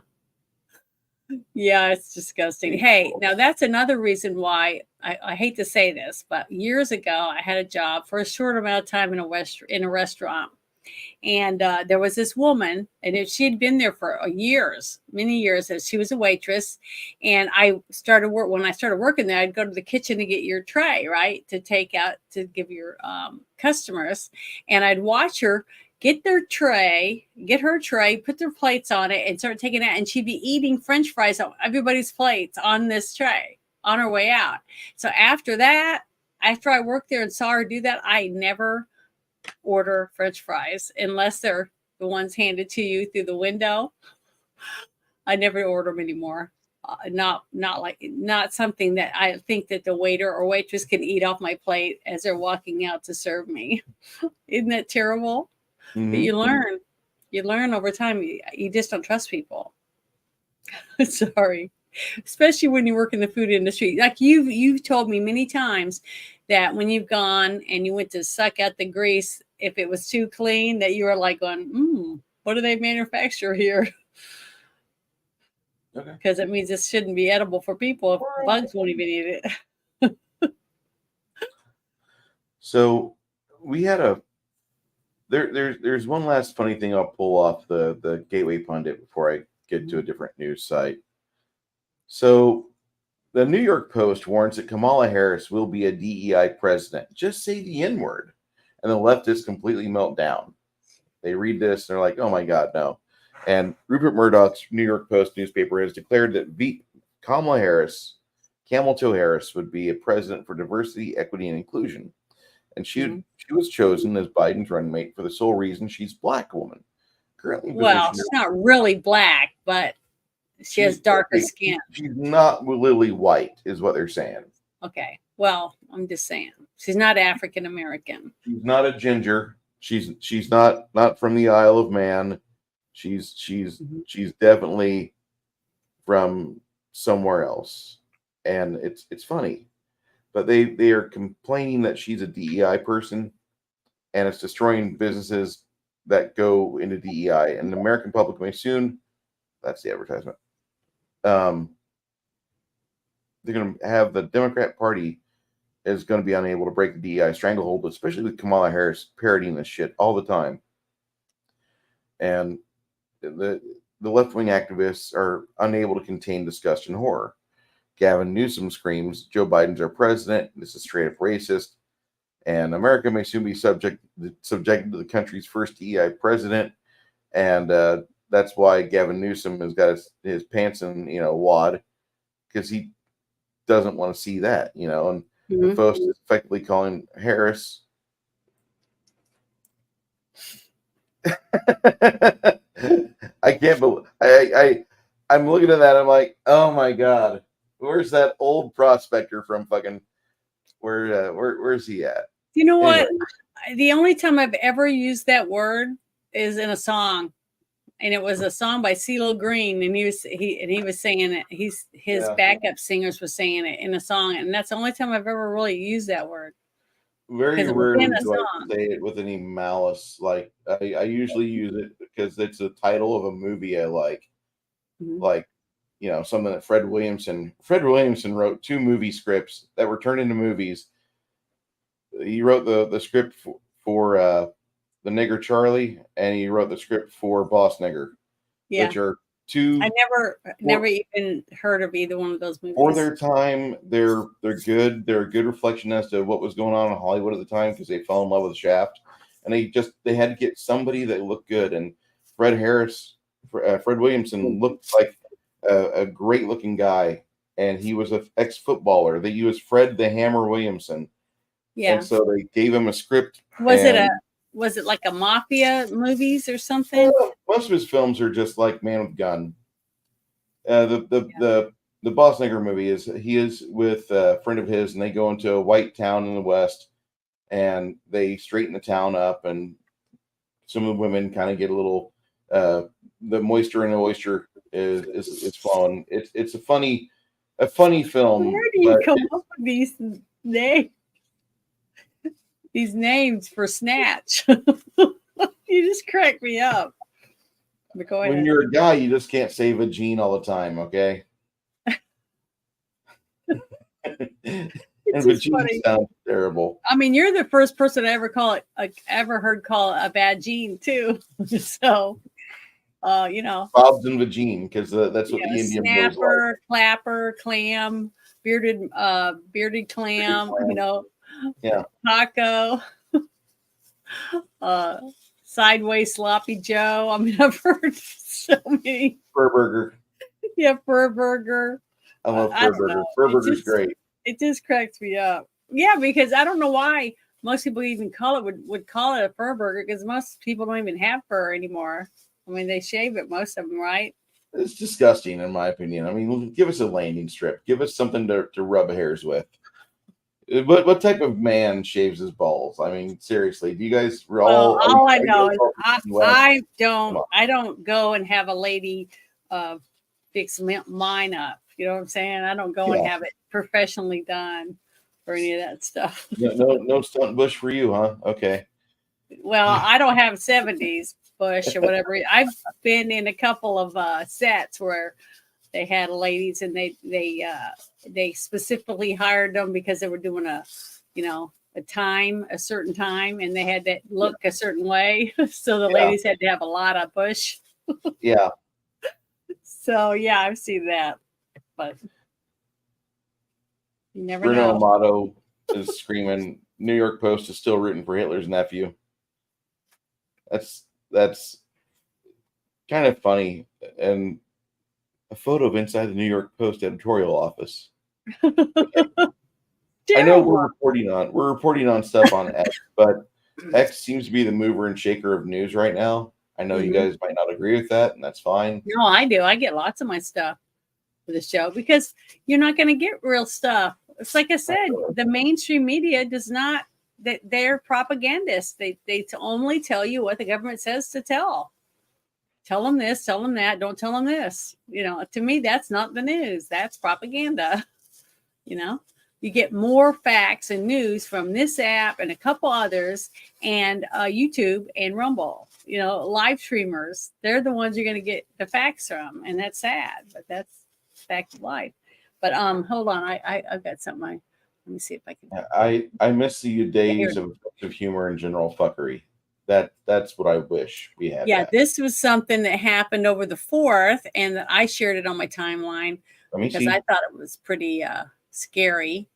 Yeah, it's disgusting. Hey, now that's another reason why I hate to say this, but years ago I had a job for a short amount of time in a restaurant, and there was this woman, and she had been there for years, many years, as she was a waitress. And when I started working there, I'd go to the kitchen to get your tray, right, to take out to give your customers, and I'd watch her get her tray, put their plates on it, and start taking it. And she'd be eating French fries on everybody's plates on this tray on her way out. So after that, after I worked there and saw her do that, I never order French fries unless they're the ones handed to you through the window. I never order them anymore. Not something that I think that the waiter or waitress can eat off my plate as they're walking out to serve me. Isn't that terrible? Mm-hmm. But you learn over time. You just don't trust people. Sorry, especially when you work in the food industry. Like you've told me many times that when you've gone and you went to suck out the grease, if it was too clean, that you were like going, what do they manufacture here? Okay. Because it means this shouldn't be edible for people if bugs won't even eat it. So we had there's one last funny thing I'll pull off the Gateway Pundit before I get to a different news site. So the New York Post warns that Kamala Harris will be a DEI president. Just say the N-word. And the leftists completely melt down. They read this and they're like, oh my God, no. And Rupert Murdoch's New York Post newspaper has declared that Kamala Harris, Camel Toe Harris, would be a president for diversity, equity, and inclusion. And she was chosen as Biden's running mate for the sole reason she's a black woman. Currently, well, she's not really black, but she has darker skin. She's not lily white, is what they're saying. Okay. Well, I'm just saying she's not African American. She's not a ginger. She's not from the Isle of Man. She's definitely from somewhere else, and it's funny, but they are complaining that she's a DEI person, and it's destroying businesses that go into DEI, and the American public may soon. That's the advertisement. They're going to have the Democrat Party is going to be unable to break the DEI stranglehold, especially with Kamala Harris parodying this shit all the time. And the left-wing activists are unable to contain disgust and horror. Gavin Newsom screams, Joe Biden's our president. This is straight up racist. And America may soon be subjected to the country's first DEI president. And that's why Gavin Newsom has got his pants in, wad, because he doesn't want to see that, and the Post is effectively calling Harris. I can't believe I'm looking at that. I'm like, oh my God, where's that old prospector from fucking where's he at? You know what? Anyway, The only time I've ever used that word is in a song, and it was a song by CeeLo Green, and he was singing it. His yeah, backup singers were singing it in a song, and that's the only time I've ever really used that word very because it was in rarely a do I song. say it with any malice. Like I usually use it because it's the title of a movie I Mhm. like something that Fred Williamson wrote 2 movie scripts that were turned into movies. He wrote the script for the Nigger Charlie, and he wrote the script for Boss Nigger, Yeah, which are I two never for, even heard of either one of those for movies. their time. They're good. They're a good reflection as to what was going on in Hollywood at the time because they fell in love with Shaft, and they had to get somebody that looked good. And Fred Williamson looked like a great looking guy, and he was an ex footballer. They used Fred the Hammer Williamson, and Yeah, so they gave him a script. was it a And was it like a mafia movies or something? most of his films are just like Man with Gun. The the Yeah, the the Boss Nigger movie he is with a friend of his, and they go into a white town in the West, and they straighten the town up, and some of the women kind of get a little the moisture in the oyster is flowing. It's a funny film, where do you but come up with names? These names for Snatch? You just crack me up. But go when ahead. you're a guy, you just can't say Vagine all the time, okay? And It's just Vagine funny. sounds terrible. I mean, you're the first person I ever heard call it a bad gene too. So, you know, Bob's and Vagine, because that's what the Indian boys like. snapper, clapper, clam, bearded clam, you know, Yeah, taco, uh, sideways sloppy Joe. I mean, I've heard so many. Fur Burger. Yeah, fur burger. I love I Fur don't know. Burger. Fur Burger's great. It just cracks me up. Yeah, because I don't know why most people even would call it a fur burger because most people don't even have fur anymore. I mean, they shave it, most of them, right? It's disgusting, in my opinion. I mean, give us a landing strip. Give us something to rub hairs with. What type of man shaves his balls? I mean, seriously, do you guys Well, all? all I Are you know guys is all West? Come on. I don't go and have a lady uh, fix mine up. You know what I'm saying? I don't go and Yeah. have it professionally done or any of that stuff. No stunt bush for you, huh? Okay. Well, I don't have 70s bush or whatever. I've been in a couple of sets where they had ladies and they specifically hired them because they were doing a certain time, and they had to look a certain way. So the Yeah. ladies had to have a lot of bush. Yeah. So yeah, I've seen that, but you never Bruno know. Amato is screaming. New York Post is still rooting for Hitler's nephew. That's kind of funny. And a photo of inside the New York Post editorial office. I know Terrible. we're reporting on stuff on X, but X seems to be the mover and shaker of news right now. I know you Mhm. guys might not agree with that, and that's fine. No, I do. I get lots of my stuff for the show because you're not going to get real stuff. It's like I said, the mainstream media does not. They're propagandists. They only tell you what the government says to tell. Tell them this, tell them that. Don't tell them this. You know, to me, that's not the news. That's propaganda. You know, you get more facts and news from this app and a couple others, and YouTube and Rumble. You know, live streamers. They're the ones you're going to get the facts from, and that's sad, but that's fact of life. But hold on, I've got something. Let me see if I can. I miss the Yeah, here. days of humor and general fuckery. That's what I wish we had. Yeah, back. this was something that happened over the 4th, and I shared it on my timeline Let me because see. I thought it was pretty scary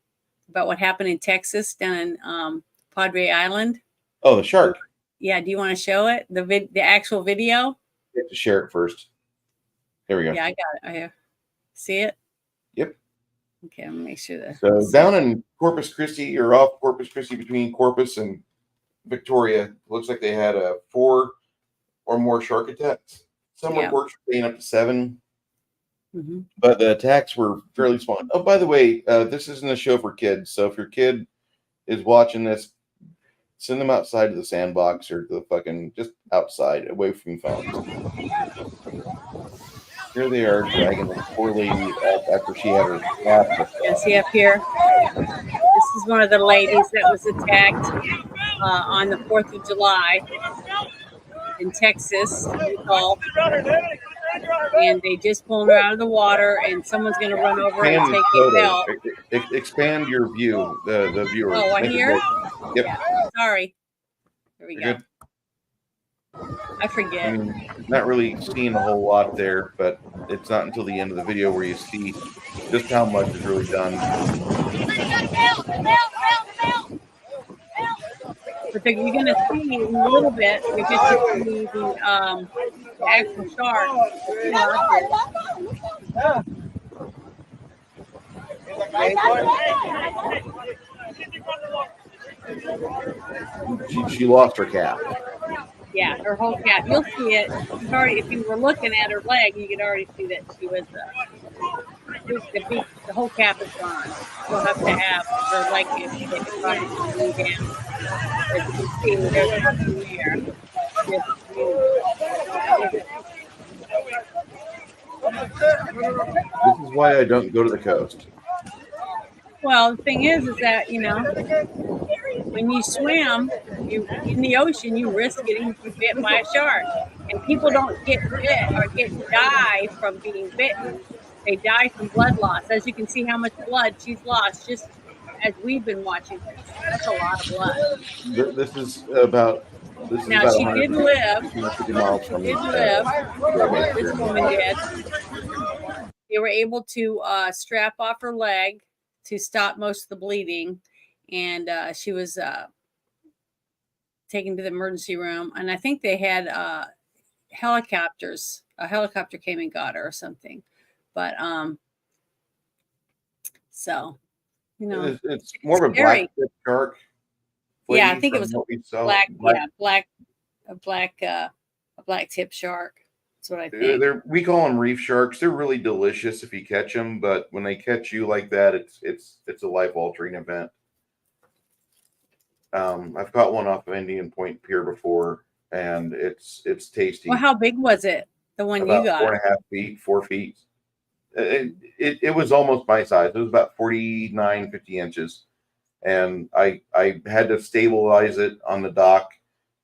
about what happened in Texas down in Padre Island. Oh, the shark. Yeah, do you want to show it? The actual video? You have to share it first. There we go. Yeah, I got it. I have. See it? Yep. Okay, I'm gonna make sure that. So down in Corpus Christi, or off Corpus Christi, between Corpus and Victoria, looks like they had 4 or more shark attacks. Some Yeah. reports are saying up to 7, Mm-hmm. but the attacks were fairly small. Oh, by the way, this isn't a show for kids, so if your kid is watching this, Send them outside to the sandbox or the fucking just outside, away from phones. Here they are dragging this poor lady up after she had her calf ripped Yeah, off. see up here? This is one of the ladies that was attacked on the 4th of July in Texas, Gulf. And they just pulled her out of the water, and someone's going to run over and Expand take the a photo. help. Expand your view, the viewers. Oh, right Make it here? big. Yep. Yeah. Sorry. There we You're go. good. I forget. I mean, not really seeing a whole lot there, but it's not until the end of the video where you see just how much is really done. But you're going to see in a little bit, you're going to see the actual shark. She lost her calf. Yeah, her whole calf. You'll see it. You've already, if you were looking at her leg, you could already see that she was the whole calf is gone. You'll have to have her leg amputated to try and glue down. As you can see, there's nothing there. This is why I don't go to the coast. Well, the thing is that, you know, when you swim in the ocean, you risk getting bit by a shark. And people don't get bit or die from being bitten. They die from blood loss. As you can see how much blood she's lost just as we've been watching this. That's a lot of blood. This is about... Now, she did live. Miles from She did live. This woman did. They were able to strap off her leg to stop most of the bleeding. And she was taken to the emergency room. And I think they had helicopters. A helicopter came and got her or something. But so, you know. It's more of a black tip shark. Yeah, I think it was a black tip shark. That's what I think. We call them reef sharks. They're really delicious if you catch them, but when they catch you like that, it's a life-altering event. I've caught one off of Indian Point Pier before, and it's tasty. Well, how big was it? The one you got? 4.5 feet, 4 feet. It was almost my size. It was about 49, 50 inches. And I had to stabilize it on the dock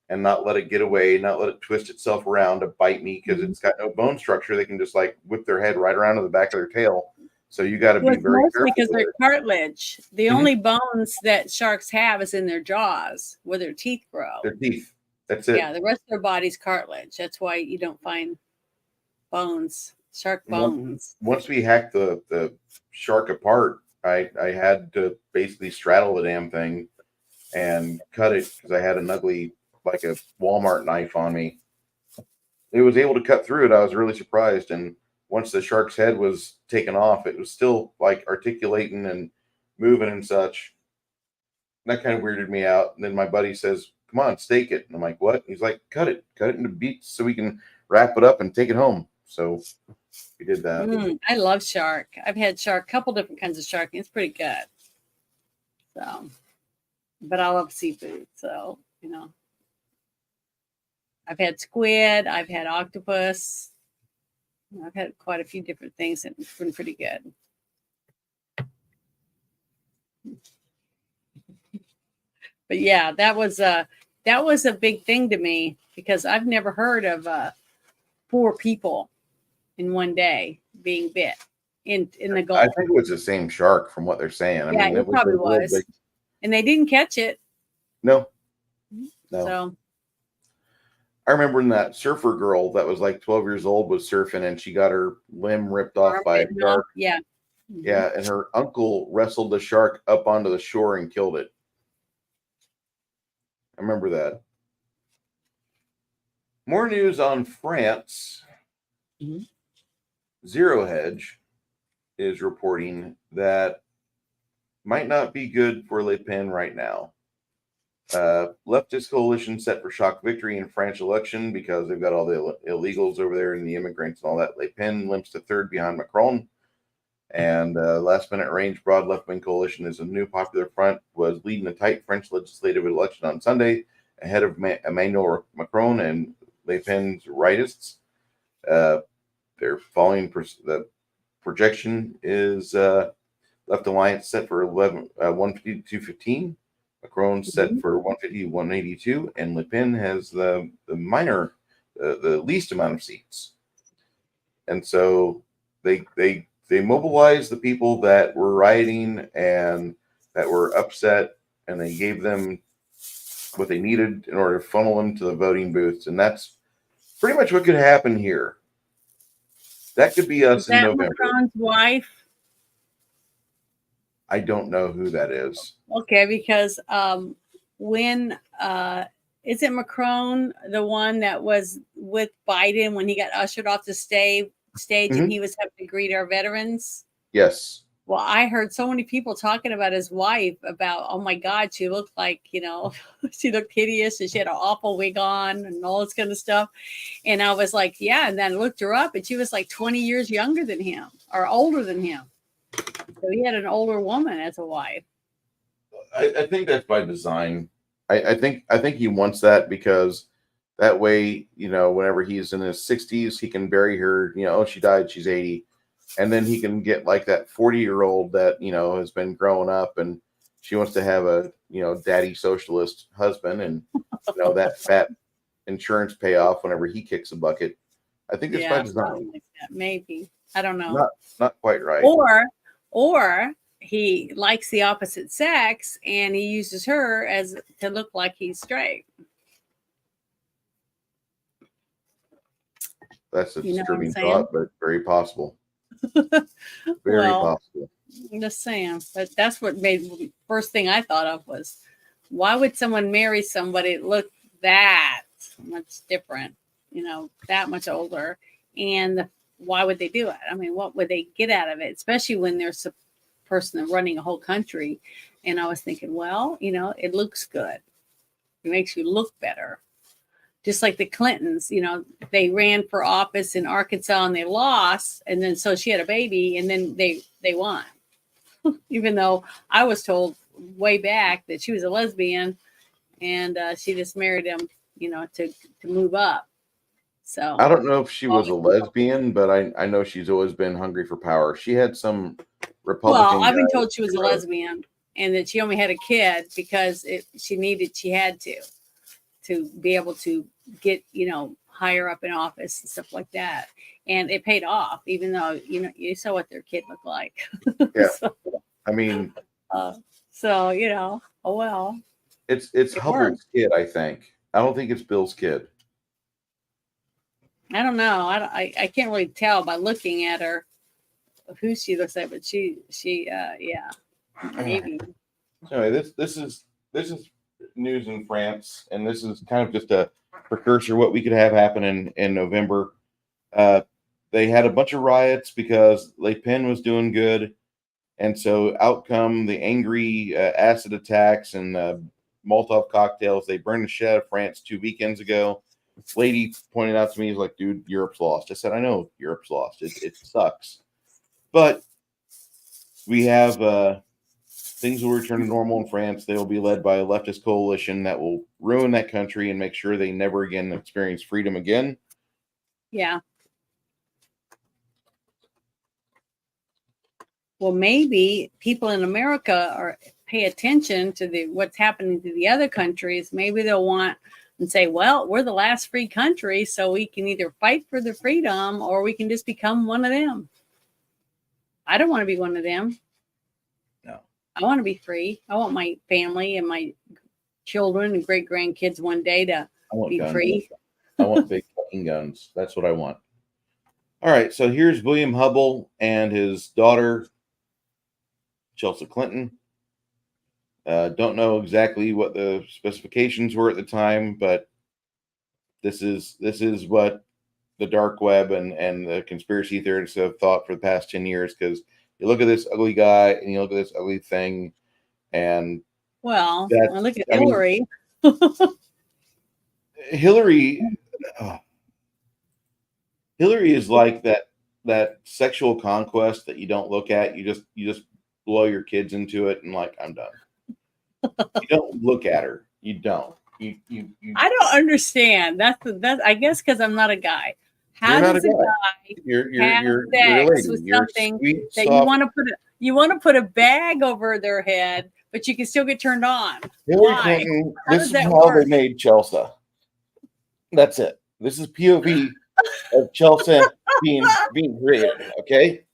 and not let it get away, not let it twist itself around to bite me because it's got no bone structure. They can just like whip their head right around to the back of their tail. So you got to be very careful. Because they're cartilage. The only bones that sharks have is in their jaws where their teeth grow. Their teeth. That's it. Yeah, the rest of their body's cartilage. That's why you don't find bones, shark bones. Once we hacked the shark apart, I had to basically straddle the damn thing and cut it because I had an ugly, like a Walmart knife on me. It was able to cut through it. I was really surprised. And once the shark's head was taken off, it was still like articulating and moving and such. And that kind of weirded me out. And then my buddy says, "Come on, steak it." And I'm like, "What?" He's like, cut it into bits so we can wrap it up and take it home. So we did that. I love shark. I've had shark, a couple different kinds of shark. And it's pretty good. So, but I love seafood. So, you know, I've had squid. I've had octopus. I've had quite a few different things, and it's been pretty good. But yeah, that was a big thing to me because I've never heard of 4 people in one day being bit in the Gulf. I think it was the same shark from what they're saying. I mean, it probably was. And they didn't catch it. No. So I remember when that surfer girl that was like 12 years old was surfing and she got her limb ripped off by a shark. Yeah. Yeah, and her uncle wrestled the shark up onto the shore and killed it. I remember that. More news on France. Zero Hedge is reporting that might not be good for Le Pen right now. Leftist coalition set for shock victory in French election because they've got all the illegals over there and the immigrants and all that. Le Pen limps to third behind Macron. And last minute range broad left wing coalition is a new popular front, was leading a tight French legislative election on Sunday ahead of Emmanuel Macron and Le Pen's rightists. They're following the projection is Left Alliance set for 150 to 215. Macron set for 150 to 182, and Le Pen has the least amount of seats. And so they mobilized the people that were rioting and that were upset, and they gave them what they needed in order to funnel them to the voting booths. And that's pretty much what could happen here. That could be us in November. Macron's wife? I don't know who that is. Okay, because when isn't Macron the one that was with Biden when he got ushered off the stage and he was having to greet our veterans? Yes. Well, I heard so many people talking about his wife about, oh my God, she looked like, she looked hideous and she had an awful wig on and all this kind of stuff. And I was like, yeah. And then I looked her up and she was like 20 years younger than him or older than him. So he had an older woman as a wife. I think that's by design. I think he wants that because that way, whenever he's in his 60s, he can bury her, oh, she died, she's 80. And then he can get like that 40-year-old that, has been growing up and she wants to have a, daddy socialist husband and, that fat insurance payoff whenever he kicks a bucket. I think it's by design. Like that, maybe. I don't know. Not quite right. Or he likes the opposite sex and he uses her to look like he's straight. That's a disturbing thought, but very possible. Very possible. I'm just saying, but that's what made first thing I thought of was, why would someone marry somebody that looked that much different, that much older, and why would they do it? I mean, what would they get out of it, especially when there's a person running a whole country? And I was thinking, well, it looks good. It makes you look better. Just like the Clintons, they ran for office in Arkansas and they lost. And then so she had a baby and then they won. Even though I was told way back that she was a lesbian and she just married him, to move up. So I don't know if she was a lesbian, but I know she's always been hungry for power. She had some Republican. Well, I've been told she was a lesbian and that she only had a kid because she had to be able to get, higher up in office and stuff like that. And it paid off, even though, you saw what their kid looked like. Yeah. So, I mean, oh well. It's Hubbard's kid, I think. I don't think it's Bill's kid. I don't know. I can't really tell by looking at her who she looks like, but she yeah, maybe. Anyway, this is news in France, and this is kind of just a precursor what we could have happen in November. They had a bunch of riots because Le Pen was doing good, and so out come the angry acid attacks and Molotov cocktails. They burned the shit out of France 2 weekends ago. Lady pointed out to me, he's like, dude, Europe's lost. I said, I know Europe's lost. It sucks. But we have things will return to normal in France. They will be led by a leftist coalition that will ruin that country and make sure they never again experience freedom again. Yeah. Well, maybe people in America pay attention to what's happening to the other countries. Maybe they'll want and say, well, we're the last free country, so we can either fight for the freedom or we can just become one of them. I don't want to be one of them. No. I want to be free. I want my family and my children and great grandkids one day to be free. I want big fucking guns. That's what I want. All right, so here's William Hubble and his daughter, Chelsea Clinton. Don't know exactly what the specifications were at the time, but this is what the dark web and the conspiracy theorists have thought for the past 10 years, because you look at this ugly guy and you look at this ugly thing, and look at Hillary. Hillary is like that that sexual conquest that you don't look at. You just blow your kids into it and like, I'm done. You don't look at her. You don't. You I don't understand. That's I guess because I'm not a guy. How You're not does a a guy. guy You're have you're a sex lady. with You're something sweet, that soft. you want to put a bag over their head, but you can still get turned on? Hillary Why? Clinton. How This does is that how they work? made Chelsea. That's it. This is POV of Chelsea being created. Okay,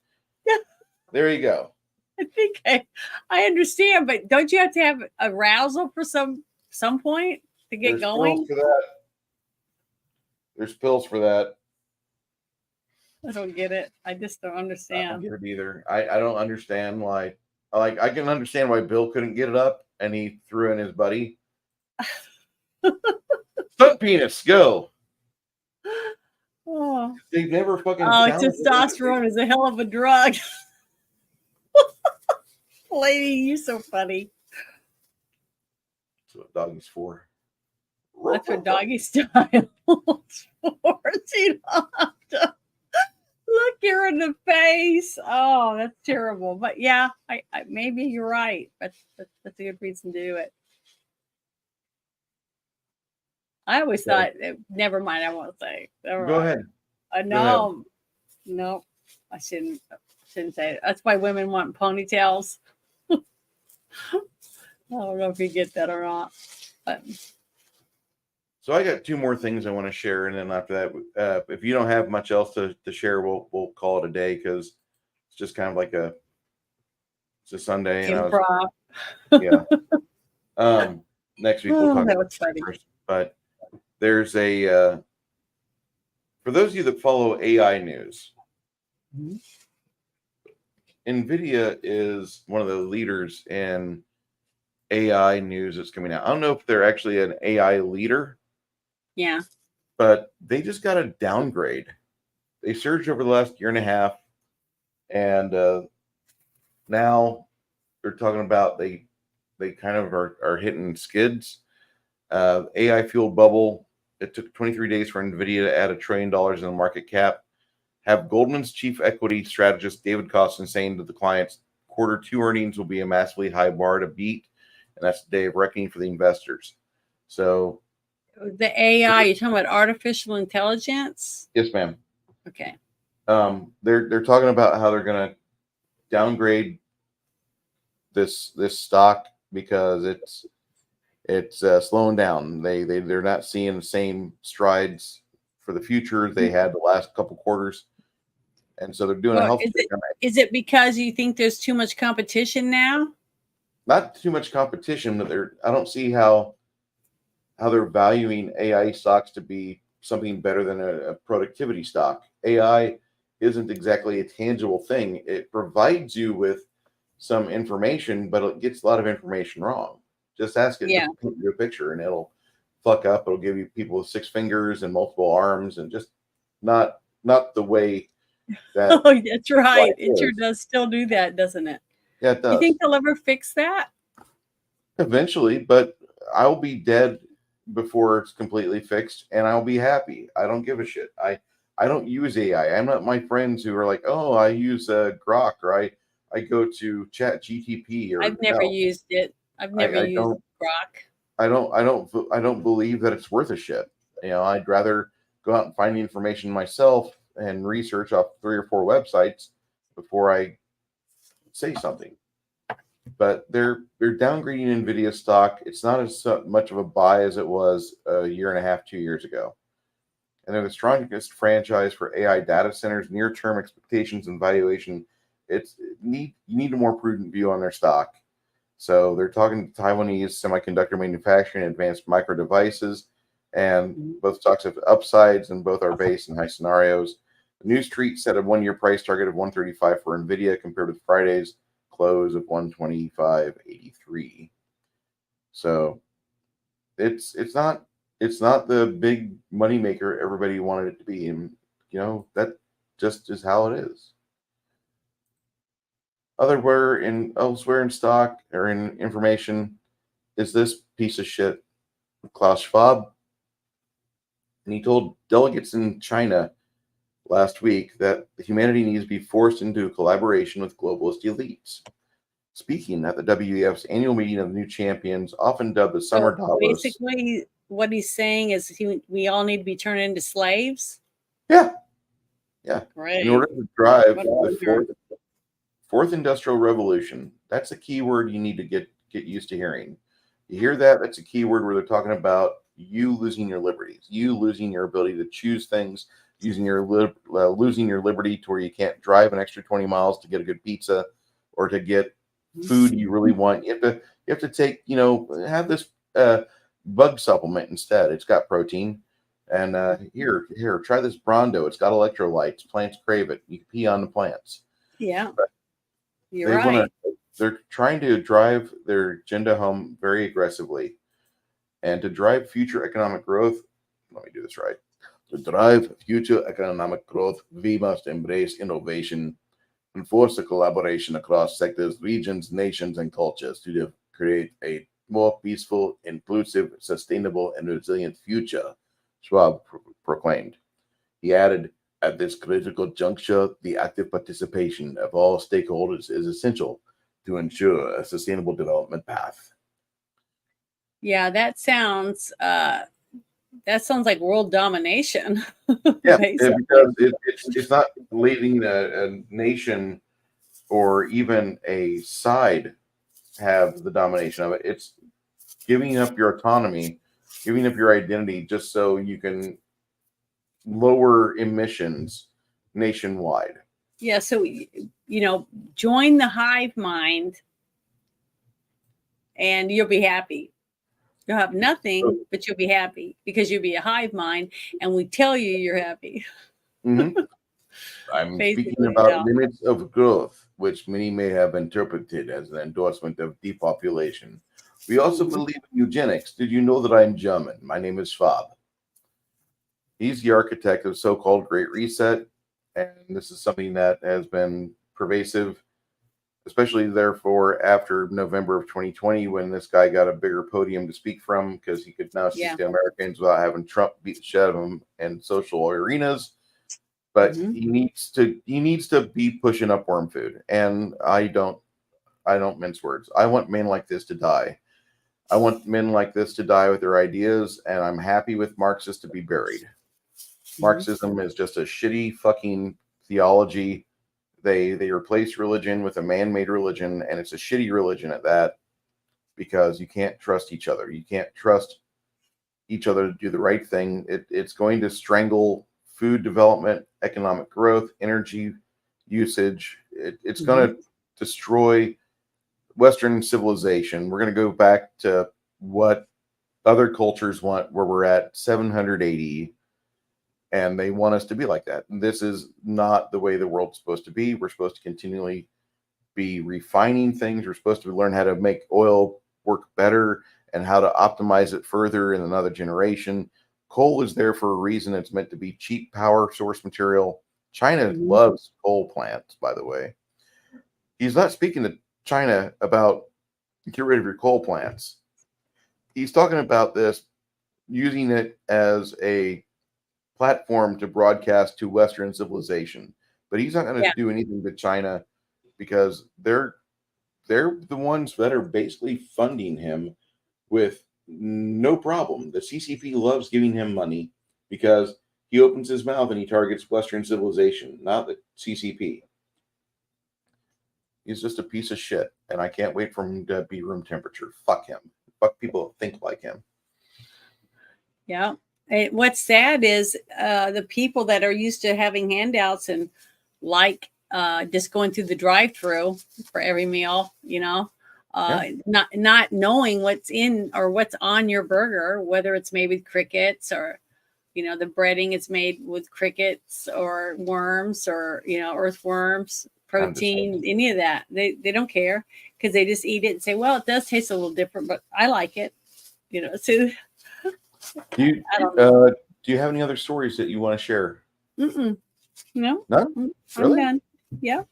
there you go. I think I understand, but don't you have to have arousal for some point to get There's pills going? for that. There's pills for that. I don't get it. I just don't I don't understand. get it either. I don't understand why. Like I can understand why Bill couldn't get it up and he threw in his buddy. Stunt penis, go. Oh, They never fucking challenged testosterone is a hell of a drug. Lady, you're so funny. That's what doggy's for. That's what doggy style is for. So you don't have to look her in the face. Oh, that's terrible. But yeah, I maybe you're right. That's a good reason to do it. I always thought, never mind. I won't say. Go ahead. No, no, I shouldn't say it. That's why women want ponytails. I don't know if you get that or not. But So I got two more things I want to share, and then after that, if you don't have much else to share, we'll call it a day because it's just kind of like it's a Sunday, and improv. Next week we'll talk that about was funny. first, but there's a for those of you that follow AI news, NVIDIA is one of the leaders in AI news that's coming out. I don't know if they're actually an AI leader. Yeah. But they just got a downgrade. They surged over the last year and a half, and now they're talking about they kind of are hitting skids. AI fueled bubble. It took 23 days for NVIDIA to add $1 trillion in the market cap. Have Goldman's chief equity strategist David Kostin saying to the clients, Q2 earnings will be a massively high bar to beat, and that's the day of reckoning for the investors. So the AI, you're talking about artificial intelligence? Yes, ma'am. Okay. They're talking about how they're going to downgrade this stock because it's slowing down. They're not seeing the same strides for the future they had the last couple quarters, and so they're doing a health. Is it because you think there's too much competition now? Not too much competition, but I don't see how they're valuing AI stocks to be something better than a productivity stock. AI isn't exactly a tangible thing. It provides you with some information, but it gets a lot of information wrong. Just ask it to paint you a picture and it'll fuck up. It'll give you people with 6 fingers and multiple arms and just not the way that. Oh, that's right. It sure does still do that, doesn't it? Yeah, it does. You think they'll ever fix that? Eventually, but I'll be dead before it's completely fixed, and I'll be happy. I don't give a shit. I don't use AI. I'm not my friends who are like, oh, I use Grok, or I go to Chat GTP. Or I've never used it. I've never used Grok. I don't believe that it's worth a shit. I'd rather go out and find the information myself and research off 3 or 4 websites before I say something. But they're downgrading NVIDIA stock. It's not as much of a buy as it was a year and a half, 2 years ago. And they're the strongest franchise for AI data centers. Near-term expectations and valuation, you need a more prudent view on their stock. So they're talking to Taiwanese semiconductor manufacturing and advanced micro devices, and both stocks have upsides and both are based in high scenarios. The New Street set a 1-year price target of 135 for NVIDIA compared with Friday's close of 125.83. So it's not the big money maker everybody wanted it to be, and that just is how it is. Elsewhere in stock or in information is this piece of shit, Klaus Schwab, and he told delegates in China last week that humanity needs to be forced into a collaboration with globalist elites. Speaking at the WEF's annual meeting of new champions, often dubbed the Summer So Davos. basically, what he's saying is we all need to be turned into slaves. Yeah. Great. In order to drive What the fourth industrial revolution, that's a key word you need to get used to hearing. You hear that? That's a key word where they're talking about you losing your liberties, you losing your ability to choose things, losing your liberty to where you can't drive an extra 20 miles to get a good pizza or to get food you really want. You have to take, have this bug supplement instead. It's got protein. And here, try this Brondo. It's got electrolytes. Plants crave it. You can pee on the plants. Yeah, But you're right. they're trying to drive their agenda home very aggressively. And to drive future economic growth, let me do this right. To drive future economic growth, we must embrace innovation and force a collaboration across sectors, regions, nations, and cultures to create a more peaceful, inclusive, sustainable, and resilient future, Schwab proclaimed. He added, at this critical juncture, the active participation of all stakeholders is essential to ensure a sustainable development path. Yeah, that sounds like world domination. Yeah, because it's not leading a nation or even a side have the domination of it. It's giving up your autonomy, giving up your identity just so you can lower emissions nationwide. Yeah, so join the hive mind and you'll be happy. You'll have nothing, but you'll be happy because you'll be a hive mind and we tell you you're happy. Mm-hmm. I'm Basically, speaking about limits of growth, which many may have interpreted as an endorsement of depopulation. We also believe in eugenics. Did you know that I'm German? My name is Schwab. He's the architect of so-called Great Reset, and this is something that has been pervasive, especially therefore after November of 2020 when this guy got a bigger podium to speak from because he could now speak to Americans without having Trump beat the shit out of him in social arenas. But he needs to be pushing up worm food, and I don't mince words. I want men like this to die. I want men like this to die with their ideas, and I'm happy with Marxists to be buried. Marxism is just a shitty fucking theology. They replace religion with a man-made religion, and it's a shitty religion at that because you can't trust each other. You can't trust each other to do the right thing. It's going to strangle food development, economic growth, energy usage. It's going to destroy Western civilization. We're going to go back to what other cultures want, where we're at 780, and they want us to be like that. And this is not the way the world's supposed to be. We're supposed to continually be refining things. We're supposed to learn how to make oil work better and how to optimize it further in another generation. Coal is there for a reason. It's meant to be cheap power source material. China loves coal plants, by the way. He's not speaking to China about get rid of your coal plants. He's talking about this, using it as a platform to broadcast to Western civilization. But he's not going to do anything to China because they're the ones that are basically funding him with no problem. The CCP loves giving him money because he opens his mouth and he targets Western civilization, not the CCP. He's just a piece of shit, and I can't wait for him to be room temperature. Fuck him. Fuck people that think like him. Yeah. What's sad is the people that are used to having handouts and like just going through the drive-through for every meal, not knowing what's in or what's on your burger, whether it's made with crickets or, the breading is made with crickets or worms or, earthworms, protein, any of that. They don't care because they just eat it and say, well, it does taste a little different, but I like it, so. Do you have any other stories that you want to share? No. None? I'm Really? done. Yeah.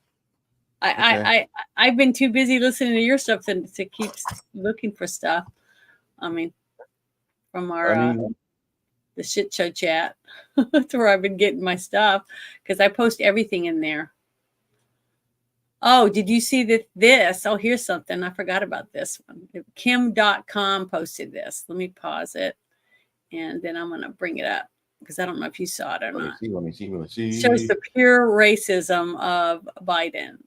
I've been too busy listening to your stuff to keep looking for stuff. I mean, from our the shit show chat. That's where I've been getting my stuff because I post everything in there. Oh, did you see this? Oh, here's something. I forgot about this one. Kim.com posted this. Let me pause it. And then I'm going to bring it up because I don't know if you saw it or not. Let me see. It shows the pure racism of Biden.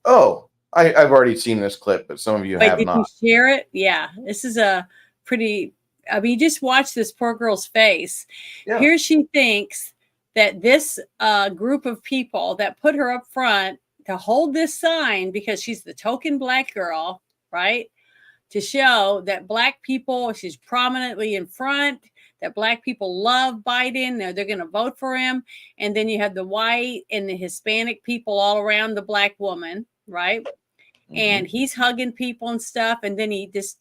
Oh, I've already seen this clip, but some of you have Did not. you share it? Yeah. This is a pretty, I mean, just watch this poor girl's face. Yeah. Here she thinks that this group of people that put her up front to hold this sign because she's the token black girl, right? To show that black people, she's prominently in front, that black people love Biden, they're going to vote for him. And then you have the white and the Hispanic people all around the black woman, right? Mm-hmm. And he's hugging people and stuff. And then he just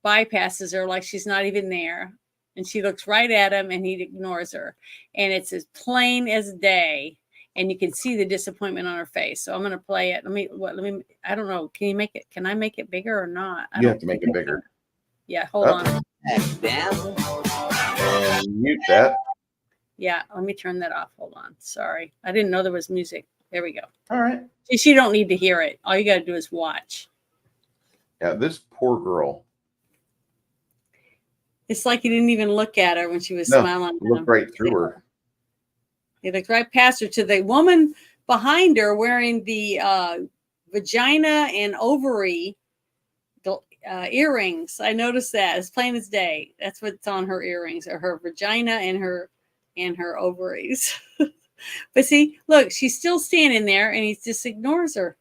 bypasses her like she's not even there. And she looks right at him and he ignores her. And it's as plain as day. And you can see the disappointment on her face. So I'm going to play it. Let me, I don't know. Can I make it bigger or not? You have to make it bigger. Yeah, hold on. And mute that. Yeah, let me turn that off. Hold on. Sorry. I didn't know there was music. There we go. All right. She don't need to hear it. All you got to do is watch. Yeah, this poor girl. It's like he didn't even look at her when she was smiling. Looked right through her. He looked right past her to the woman behind her wearing the vagina and ovary earrings. I noticed that. It's plain as day. That's what's on her earrings, or her vagina and her ovaries. But see, look, she's still standing there and he just ignores her.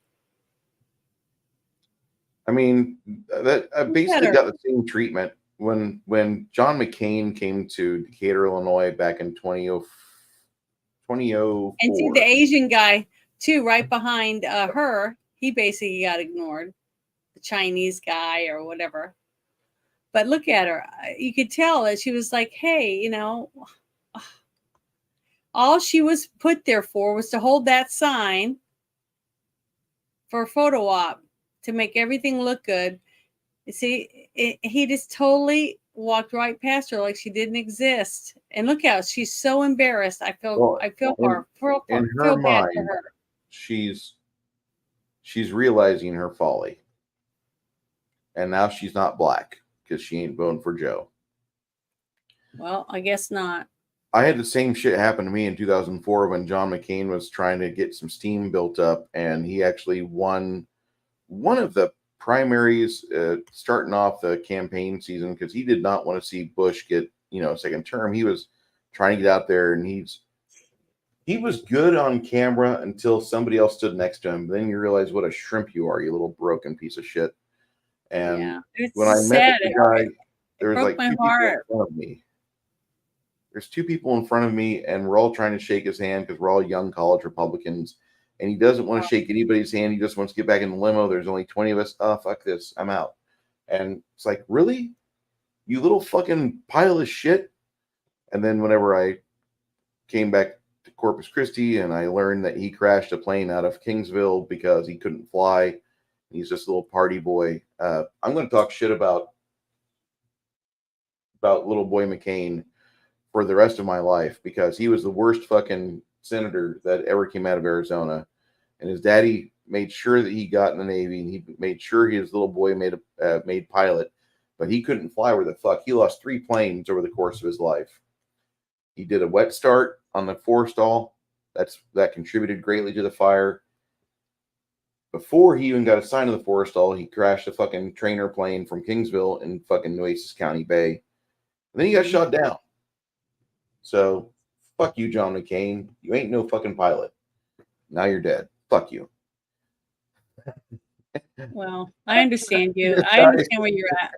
I mean, that basically got the same treatment when John McCain came to Decatur, Illinois back in 2004. And see the Asian guy too, right behind her. He basically got ignored. The Chinese guy or whatever. But look at her. You could tell that she was like, hey, you know, all she was put there for was to hold that sign for a photo op to make everything look good. You see, he just totally walked right past her like she didn't exist. And look how she's so embarrassed. I feel bad for her. She's realizing her folly. And now she's not black because she ain't voting for Joe. Well, I guess not. I had the same shit happen to me in 2004 when John McCain was trying to get some steam built up, and he actually won one of the primaries starting off the campaign season because he did not want to see Bush get, a second term. He was trying to get out there, and he was good on camera until somebody else stood next to him. Then you realize what a shrimp you are, you little broken piece of shit. And when I met the guy, there was like two people in front of me. There's two people in front of me, and we're all trying to shake his hand because we're all young college Republicans. And he doesn't want to shake anybody's hand. He just wants to get back in the limo. There's only 20 of us. Oh, fuck this. I'm out. And it's like, really? You little fucking pile of shit? And then whenever I came back to Corpus Christi and I learned that he crashed a plane out of Kingsville because he couldn't fly, he's just a little party boy. I'm going to talk shit about little boy McCain for the rest of my life because he was the worst fucking senator that ever came out of Arizona. And his daddy made sure that he got in the Navy, and he made sure his little boy made pilot, but he couldn't fly where the fuck. He lost 3 planes over the course of his life. He did a wet start on the forestall. That contributed greatly to the fire. Before he even got assigned to the forestall, he crashed a fucking trainer plane from Kingsville in fucking Nueces County Bay. And then he got shot down. So, fuck you, John McCain. You ain't no fucking pilot. Now you're dead. Fuck you. Well, I understand you. I understand where you're at.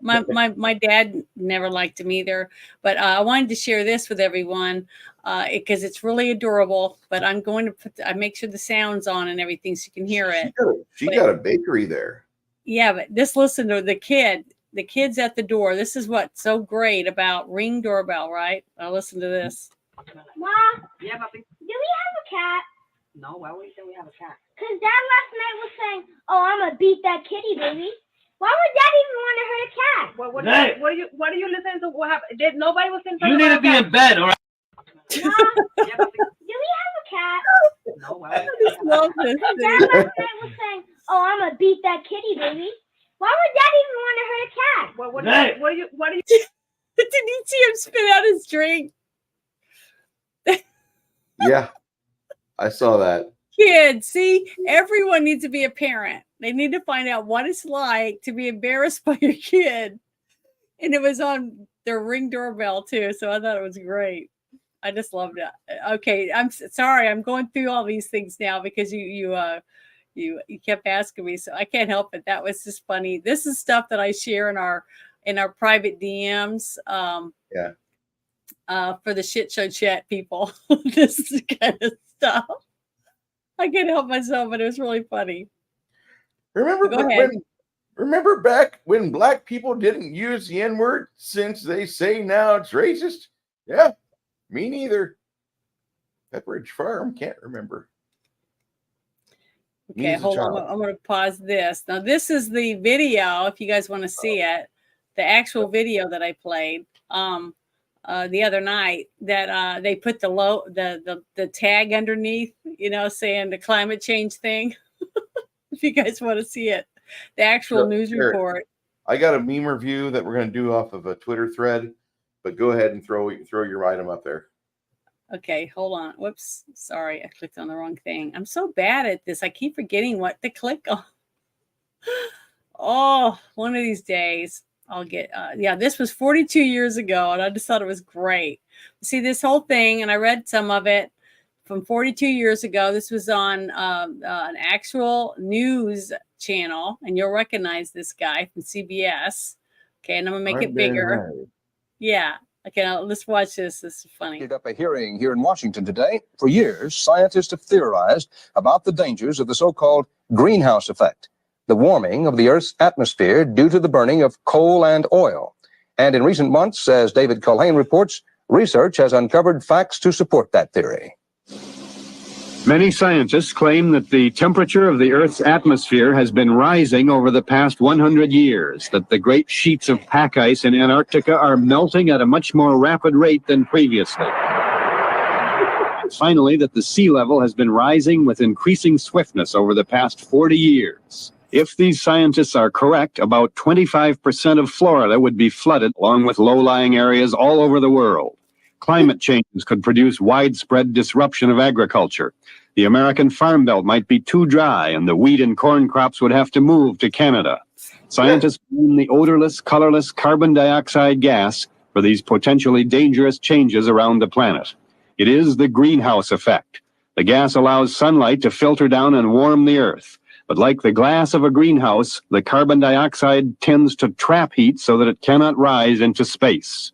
My dad never liked him either. But I wanted to share this with everyone because it's really adorable. But I'm going to I make sure the sound's on and everything so you can hear it. She got a bakery there. Yeah, but just listen to the kid. The kid's at the door. This is what's so great about Ring Doorbell, right? Now listen to this. Mom, Yeah, puppy. do we have a cat? No, why would you say we have a cat? Because Dad last night was saying, oh, I'm going to beat that kitty, baby. Why would Dad even want to hurt a cat? What are you listening to? What happened? Nobody was in. You need to be in bed, all right? Mom, do we have a cat? No, I just love this Dad thing. last night was saying, "Oh, I'm gonna beat that kitty, baby." Why would Dad even want to hurt a cat? What are you? Did you see him spit out his drink? Yeah, I saw that. Kids, see, everyone needs to be a parent. They need to find out what it's like to be embarrassed by your kid. And it was on their Ring doorbell too, so I thought it was great. I just loved it. Okay, I'm sorry, I'm going through all these things now because you kept asking me, so I can't help it. That was just funny. This is stuff that I share in our private DMs. For the shit show chat people. This is the kind of stuff. I can't help myself, but it was really funny. Remember Go ahead. remember back when black people didn't use the N-word since they say now it's racist? Yeah, me neither. Pepperidge Farm, can't remember. Me Okay, as a hold on. child. I'm going to pause this. Now, this is the video, if you guys want to see it, the actual video that I played the other night that they put the tag underneath, saying the climate change thing. If you guys want to see it, the actual news report. I got a meme review that we're going to do off of a Twitter thread, but go ahead and throw your item up there. Okay, hold on. Whoops. Sorry, I clicked on the wrong thing. I'm so bad at this. I keep forgetting what to click on. Oh, one of these days I'll get, this was 42 years ago, and I just thought it was great. See, this whole thing, and I read some of it from 42 years ago. This was on an actual news channel, and you'll recognize this guy from CBS. Okay, and I'm going to make it bigger. Yeah. Okay, now let's watch this. This is funny. Up a hearing here in Washington today. For years, scientists have theorized about the dangers of the so-called greenhouse effect, the warming of the Earth's atmosphere due to the burning of coal and oil. And in recent months, as David Culhane reports, research has uncovered facts to support that theory. Many scientists claim that the temperature of the Earth's atmosphere has been rising over the past 100 years, that the great sheets of pack ice in Antarctica are melting at a much more rapid rate than previously. And finally, that the sea level has been rising with increasing swiftness over the past 40 years. If these scientists are correct, about 25% of Florida would be flooded, along with low-lying areas all over the world. Climate changes could produce widespread disruption of agriculture. The American farm belt might be too dry, and the wheat and corn crops would have to move to Canada. Scientists blame the odorless, colorless carbon dioxide gas for these potentially dangerous changes around the planet. It is the greenhouse effect. The gas allows sunlight to filter down and warm the Earth. But like the glass of a greenhouse, the carbon dioxide tends to trap heat so that it cannot rise into space.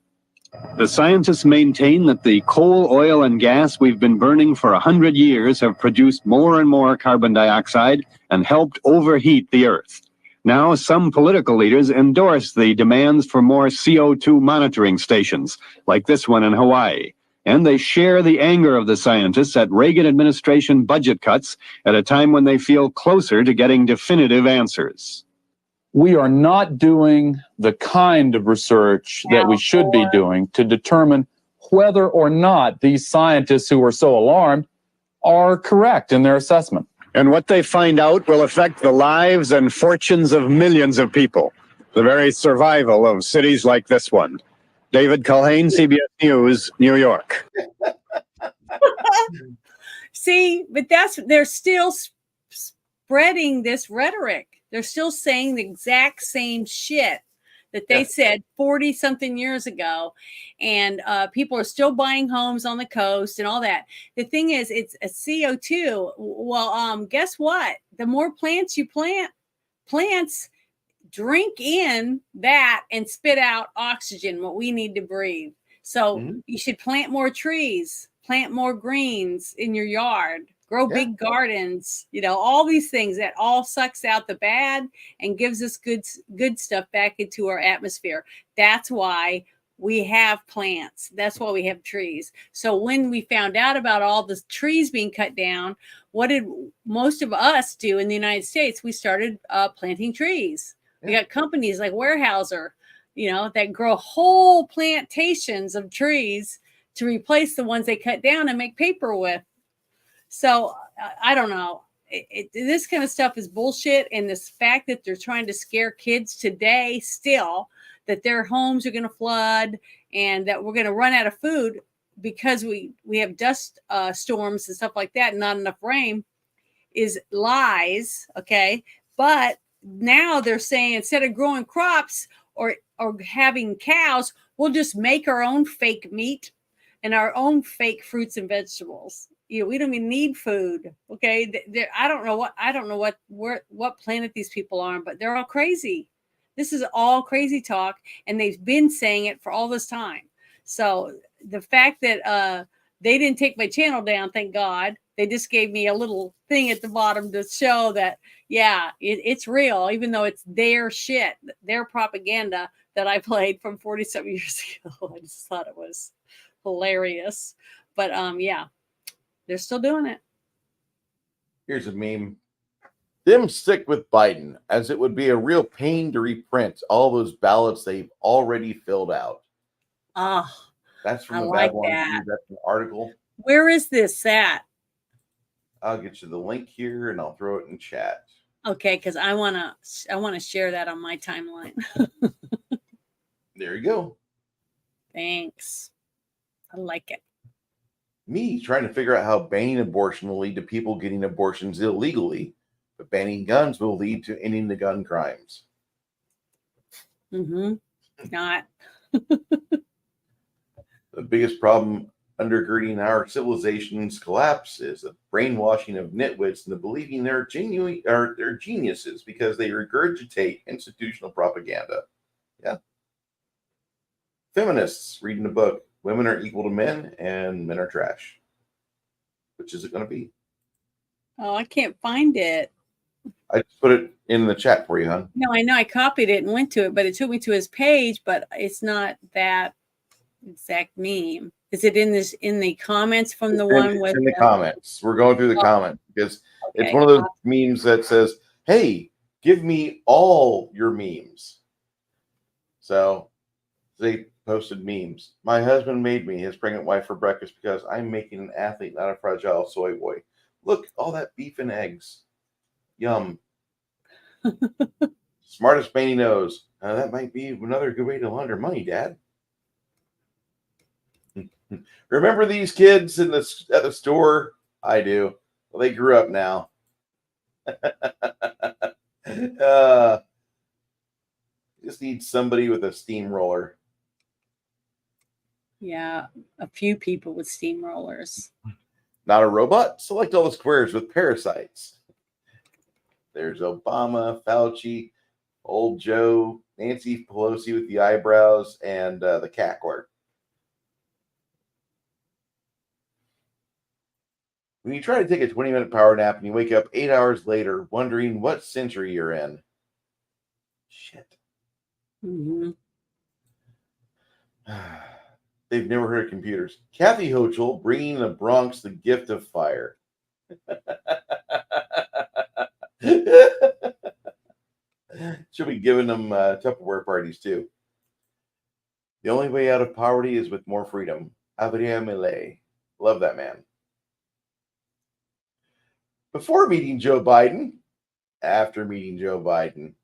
The scientists maintain that the coal, oil, and gas we've been burning for 100 years have produced more and more carbon dioxide and helped overheat the Earth. Now, some political leaders endorse the demands for more CO2 monitoring stations, like this one in Hawaii. And they share the anger of the scientists at Reagan administration budget cuts at a time when they feel closer to getting definitive answers. We are not doing the kind of research that we should be doing to determine whether or not these scientists who are so alarmed are correct in their assessment. And what they find out will affect the lives and fortunes of millions of people, the very survival of cities like this one. David Culhane, CBS News, New York. See, but they're still spreading this rhetoric. They're still saying the exact same shit that they said 40 something years ago. And people are still buying homes on the coast and all that. The thing is, it's a CO2. Well, guess what? The more plants you plant, plants drink in that and spit out oxygen, what we need to breathe. So you should plant more trees, plant more greens in your yard. Grow big gardens, all these things that all sucks out the bad and gives us good stuff back into our atmosphere. That's why we have plants. That's why we have trees. So when we found out about all the trees being cut down, what did most of us do in the United States? We started planting trees. You got companies like Weyerhaeuser, that grow whole plantations of trees to replace the ones they cut down and make paper with. So I don't know. This kind of stuff is bullshit. And this fact that they're trying to scare kids today still, that their homes are going to flood and that we're going to run out of food because we have dust storms and stuff like that, and not enough rain, is lies. Okay. But now they're saying instead of growing crops or having cows, we'll just make our own fake meat and our own fake fruits and vegetables. We don't even need food. Okay. I don't know what planet these people are on, but they're all crazy. This is all crazy talk. And they've been saying it for all this time. So the fact that they didn't take my channel down, thank God. They just gave me a little thing at the bottom to show that, yeah, it's real, even though it's their shit, their propaganda that I played from 47 years ago. I just thought it was hilarious. But yeah, they're still doing it. Here's a meme. Them stick with Biden, as it would be a real pain to reprint all those ballots they've already filled out. Oh, That's from I the like Babylon that. Bee. That's an article. Where is this at? I'll get you the link here and I'll throw it in chat. Okay, because I wanna share that on my timeline. There you go. Thanks. I like it. Me trying to figure out how banning abortion will lead to people getting abortions illegally, but banning guns will lead to ending the gun crimes. Mm-hmm. Not. The biggest problem undergirding our civilization's collapse is the brainwashing of nitwits into believing they're genuine or they're geniuses because they regurgitate institutional propaganda. Yeah. Feminists reading the book, Women Are Equal to Men and Men Are Trash. Which is it going to be? Oh, I can't find it. I just put it in the chat for you, hon. No, I know I copied it and went to it, but it took me to his page, but it's not that exact meme. Is it in the comments from the one with in the comments? We're going through the comments because it's okay. one of those memes that says, "Hey, give me all your memes." So they posted memes. My husband made me his pregnant wife for breakfast because I'm making an athlete, not a fragile soy boy. Look, all that beef and eggs. Yum. Smartest man he knows. That might be another good way to launder money, Dad. Remember these kids at the store? I do. Well, they grew up now. Just need somebody with a steamroller. Yeah, a few people with steamrollers. Not a robot? Select all the squares with parasites. There's Obama, Fauci, old Joe, Nancy Pelosi with the eyebrows, and the cackler. When you try to take a 20-minute power nap and you wake up 8 hours later wondering what century you're in. Shit. Mm-hmm. They've never heard of computers. Kathy Hochul bringing the Bronx the gift of fire. She'll be giving them Tupperware parties too. The only way out of poverty is with more freedom. Abraham Millet. Love that man. Before meeting Joe Biden, after meeting Joe Biden.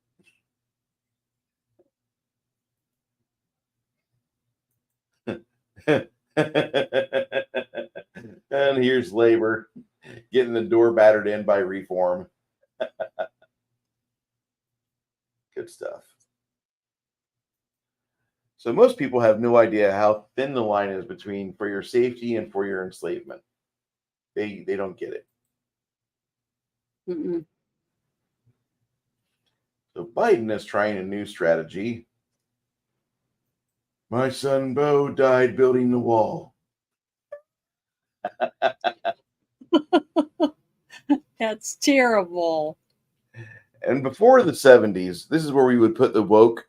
And here's labor getting the door battered in by reform. Good stuff. So most people have no idea how thin the line is between for your safety and for your enslavement. They don't get it. Mm-mm. So Biden is trying a new strategy. My son Bo died building the wall. That's terrible. And before the 70s, this is where we would put the woke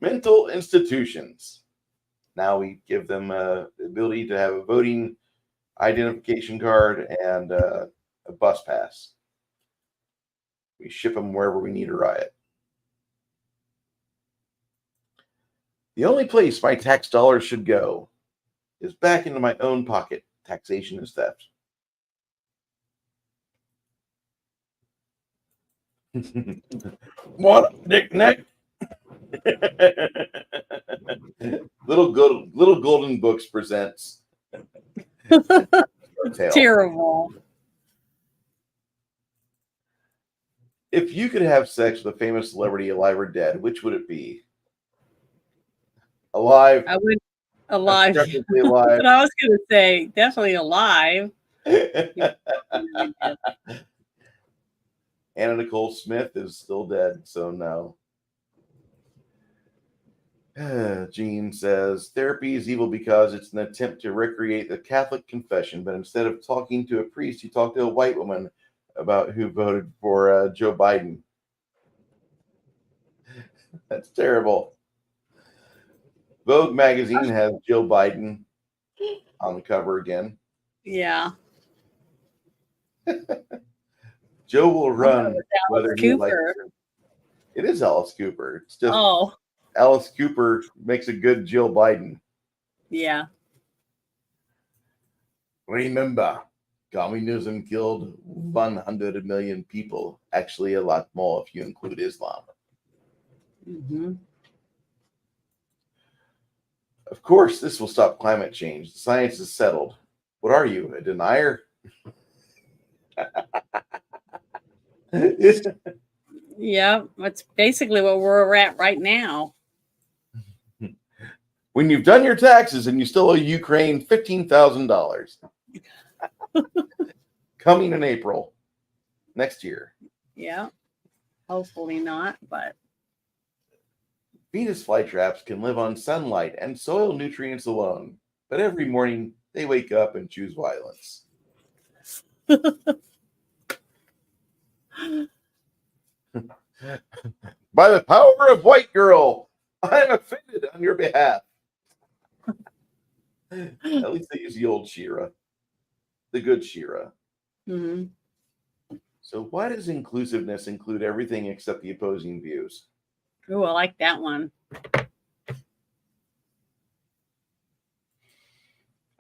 mental institutions. Now we give them the ability to have a voting identification card and a bus pass. We ship them wherever we need a riot. The only place my tax dollars should go is back into my own pocket. Taxation is theft. What, Nick Nick? Little Golden Books presents Tale. Terrible. If you could have sex with a famous celebrity, alive or dead, which would it be? Alive. I would alive. Preferably alive. But I was going to say definitely alive. Anna Nicole Smith is still dead, so no. Gene says therapy is evil because it's an attempt to recreate the Catholic confession, but instead of talking to a priest, you talk to a white woman about who voted for Joe Biden. That's terrible. Vogue magazine has Joe Biden on the cover again. Yeah. Joe will run whether he likes Cooper. it. It is Alice Cooper. It's just Oh, Alice Cooper makes a good Jill Biden. yeah. Remember, communism killed 100 million people. Actually, a lot more if you include Islam. Mm-hmm. Of course, this will stop climate change. The science is settled. What are you, a denier? Yeah, that's basically what we're at right now. When you've done your taxes and you still owe Ukraine $15,000. Coming in April next year. Yeah. Hopefully not, but Venus flytraps can live on sunlight and soil nutrients alone, but every morning they wake up and choose violence. By the power of White Girl, I'm offended on your behalf. At least they use the old Shira, the good Shira. mm-hmm. So why does inclusiveness include everything except the opposing views? Oh, I like that one.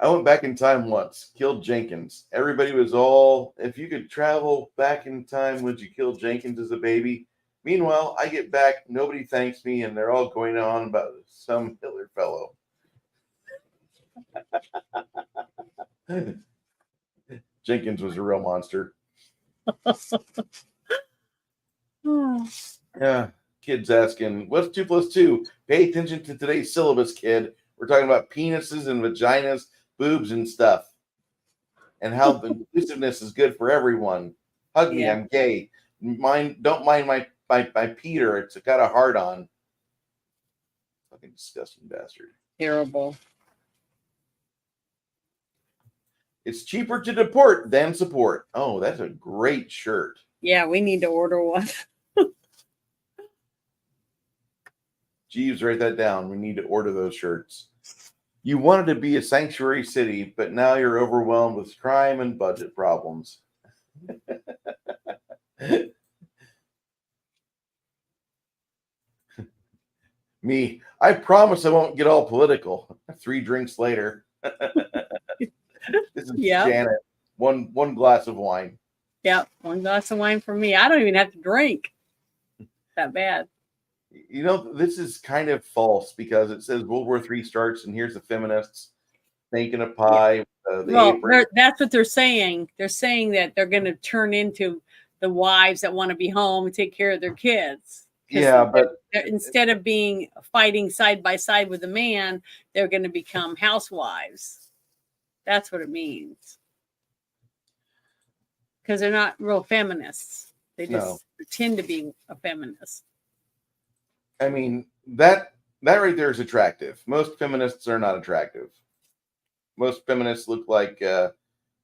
I went back in time once, killed Jenkins. Everybody was all, if you could travel back in time, would you kill Jenkins as a baby? Meanwhile, I get back, nobody thanks me, and they're all going on about some Hitler fellow. Jenkins was a real monster. Oh, Yeah, kids asking, what's 2 + 2? Pay attention to today's syllabus, kid. We're talking about penises and vaginas, boobs and stuff, and how the inclusiveness is good for everyone. Hug me, Yeah. I'm gay. Don't mind my Peter. It's got a heart on. Fucking disgusting bastard. terrible. It's cheaper to deport than support. Oh, that's a great shirt. Yeah, we need to order one. Jeeves, write that down. We need to order those shirts. You wanted to be a sanctuary city, but now you're overwhelmed with crime and budget problems. Me, I promise I won't get all political. 3 drinks later. This is Yeah. Janet. One glass of wine. Yeah, one glass of wine for me. I don't even have to drink. That bad. You know, this is kind of false because it says World War III starts, and here's the feminists making a pie. The Well, apron. that's what they're saying. They're saying that they're going to turn into the wives that want to be home and take care of their kids. 'Cause Yeah, but instead of being fighting side by side with a man, they're going to become housewives. That's what it means. Because they're not real feminists. They just No. pretend to be a feminist. I mean, that right there is attractive. Most feminists are not attractive. Most feminists look like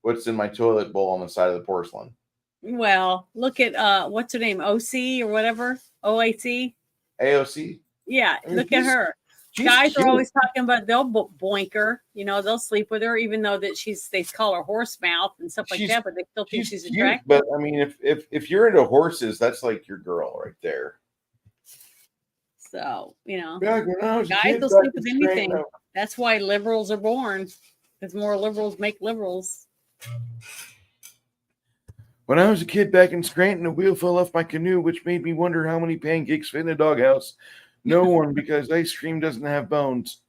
what's in my toilet bowl on the side of the porcelain. Well, look at what's her name, OC or whatever, OAC. AOC. Yeah, I mean, look at she's- her. She's Guys cute. are always talking about they'll boink her, they'll sleep with her, even though that they call her horse mouth and stuff like She's- that, but they still think she's cute, attractive. but I mean, if you're into horses, that's like your girl right there. So, Back when I was a guys kid, will back sleep in with anything. Scranton, That's why liberals are born, because more liberals make liberals. when I was a kid back in Scranton, a wheel fell off my canoe, which made me wonder how many pancakes fit in a doghouse. No one, because ice cream doesn't have bones.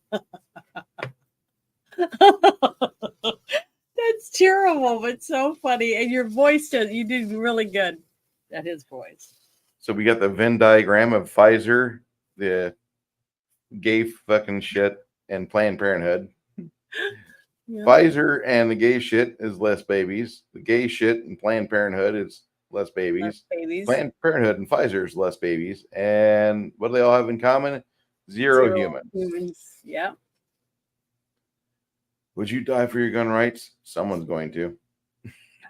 That's terrible, but so funny. And your voice you did really good at his voice. So we got the Venn diagram of Pfizer, the gay fucking shit, and Planned Parenthood. Yeah. Pfizer and the gay shit is less babies. The gay shit and Planned Parenthood is less babies. Less babies. Planned Parenthood and Pfizer is less babies. And what do they all have in common? Zero humans. Yeah. Would you die for your gun rights? Someone's going to.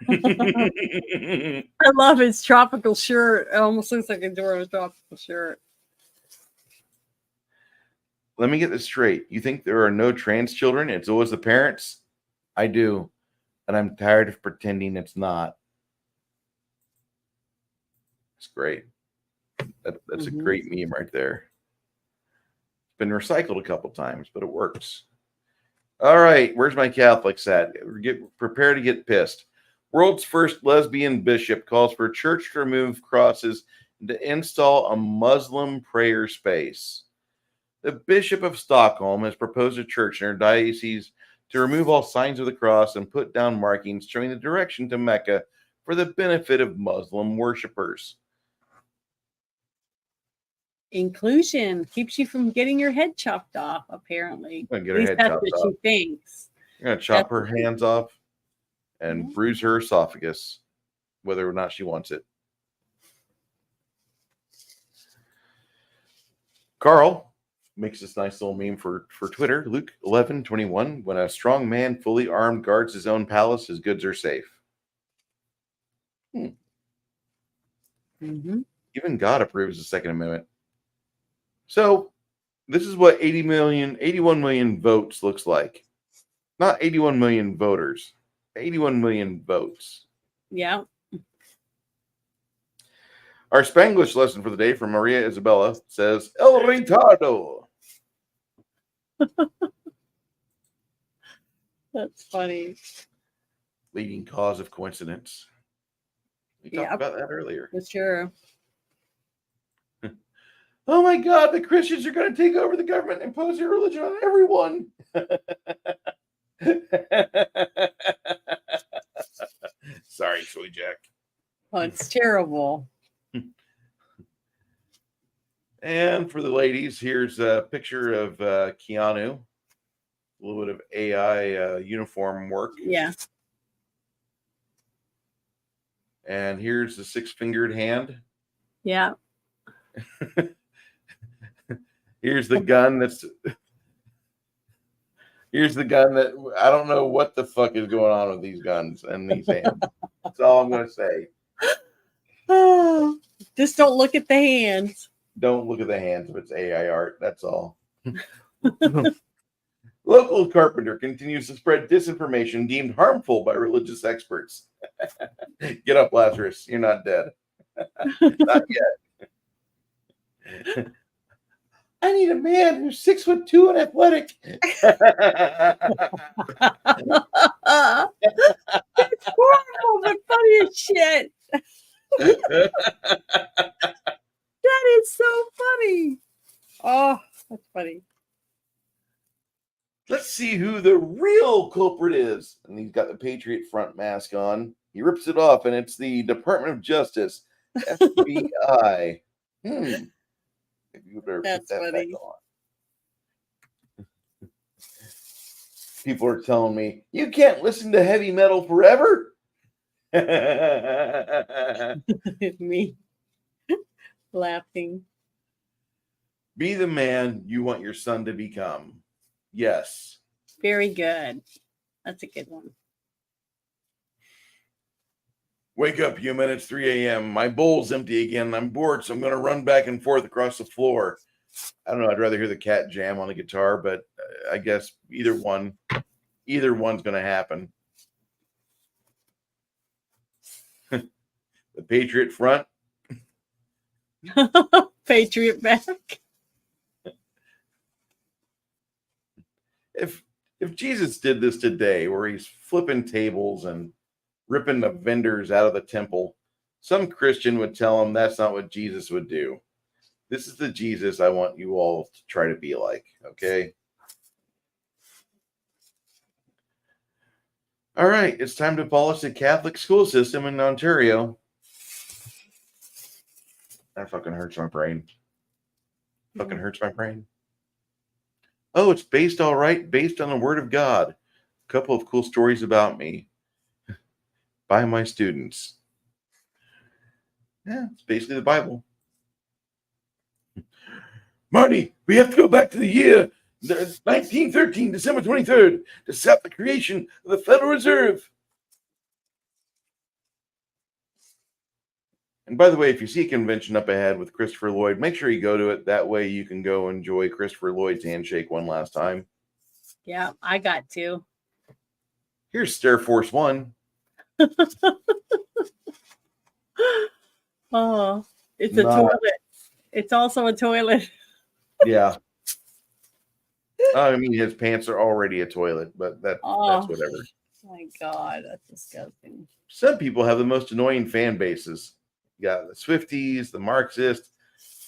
I love his tropical shirt. It almost looks like a Dora tropical shirt. Let me get this straight. You think there are no trans children? It's always the parents? I do. And I'm tired of pretending it's not. It's great. That's a great meme right there. It's been recycled a couple times, but it works. All right. Where's my Catholics at? Prepare to get pissed. World's first lesbian bishop calls for church to remove crosses and to install a Muslim prayer space. The Bishop of Stockholm has proposed a church in her diocese to remove all signs of the cross and put down markings showing the direction to Mecca for the benefit of Muslim worshippers. Inclusion keeps you from getting your head chopped off, apparently. I'm gonna get At her least head that's chopped what off. she thinks. I'm going to chop her hands off and bruise her esophagus, whether or not she wants it. Carl makes this nice little meme for Twitter. Luke 11:21. When a strong man fully armed guards his own palace, his goods are safe. Mm-hmm. Even God approves the Second Amendment. So this is what 81 million votes looks like. Not 81 million voters, 81 million votes. Yeah. Our Spanglish lesson for the day from Maria Isabella says, El retardo. That's funny. Leading cause of coincidence. We talked about that earlier. For sure. Oh my God, the Christians are going to take over the government and impose their religion on everyone. Sorry, Silly Jack. Oh, it's terrible. And for the ladies, here's a picture of Keanu. A little bit of AI uniform work. Yeah. And here's the six-fingered hand. Yeah. Here's the gun that's... Here's the gun that... I don't know what the fuck is going on with these guns and these hands. That's all I'm going to say. Oh, just don't look at the hands. Don't look at the hands if it's AI art. That's all. Local carpenter continues to spread disinformation deemed harmful by religious experts. Get up, Lazarus. You're not dead. Not yet. I need a man who's 6'2" and athletic. It's horrible, but funny as shit. That is so funny. Oh, that's funny. Let's see who the real culprit is. And he's got the Patriot Front mask on. He rips it off, and it's the Department of Justice, FBI. You better That's put that funny. back on. People are telling me, you can't listen to heavy metal forever. Me laughing. Be the man you want your son to become. Yes. Very good. That's a good one. Wake up, human. It's 3 a.m. My bowl's empty again. I'm bored, so I'm going to run back and forth across the floor. I don't know. I'd rather hear the cat jam on the guitar, but I guess either one's going to happen. The Patriot Front. patriot back. If Jesus did this today, where he's flipping tables and ripping the vendors out of the temple, some Christian would tell him that's not what Jesus would do. This is the Jesus I want you all to try to be like, okay? All right, it's time to abolish the Catholic school system in Ontario. That fucking hurts my brain. Fucking hurts my brain. Oh, it's based all right, based on the Word of God. A couple of cool stories about me by my students. Yeah, it's basically the Bible. Marty, we have to go back to the year 1913, December 23rd, to set the creation of the Federal Reserve. And by the way, if you see a convention up ahead with Christopher Lloyd, make sure you go to it. That way you can go enjoy Christopher Lloyd's handshake one last time. Yeah, I got to. Here's Stair Force One. Oh, it's a Not- toilet. It's also a toilet. Yeah. I mean, his pants are already a toilet, but that's whatever. My God, that's disgusting. Some people have the most annoying fan bases. You got the Swifties, the Marxists,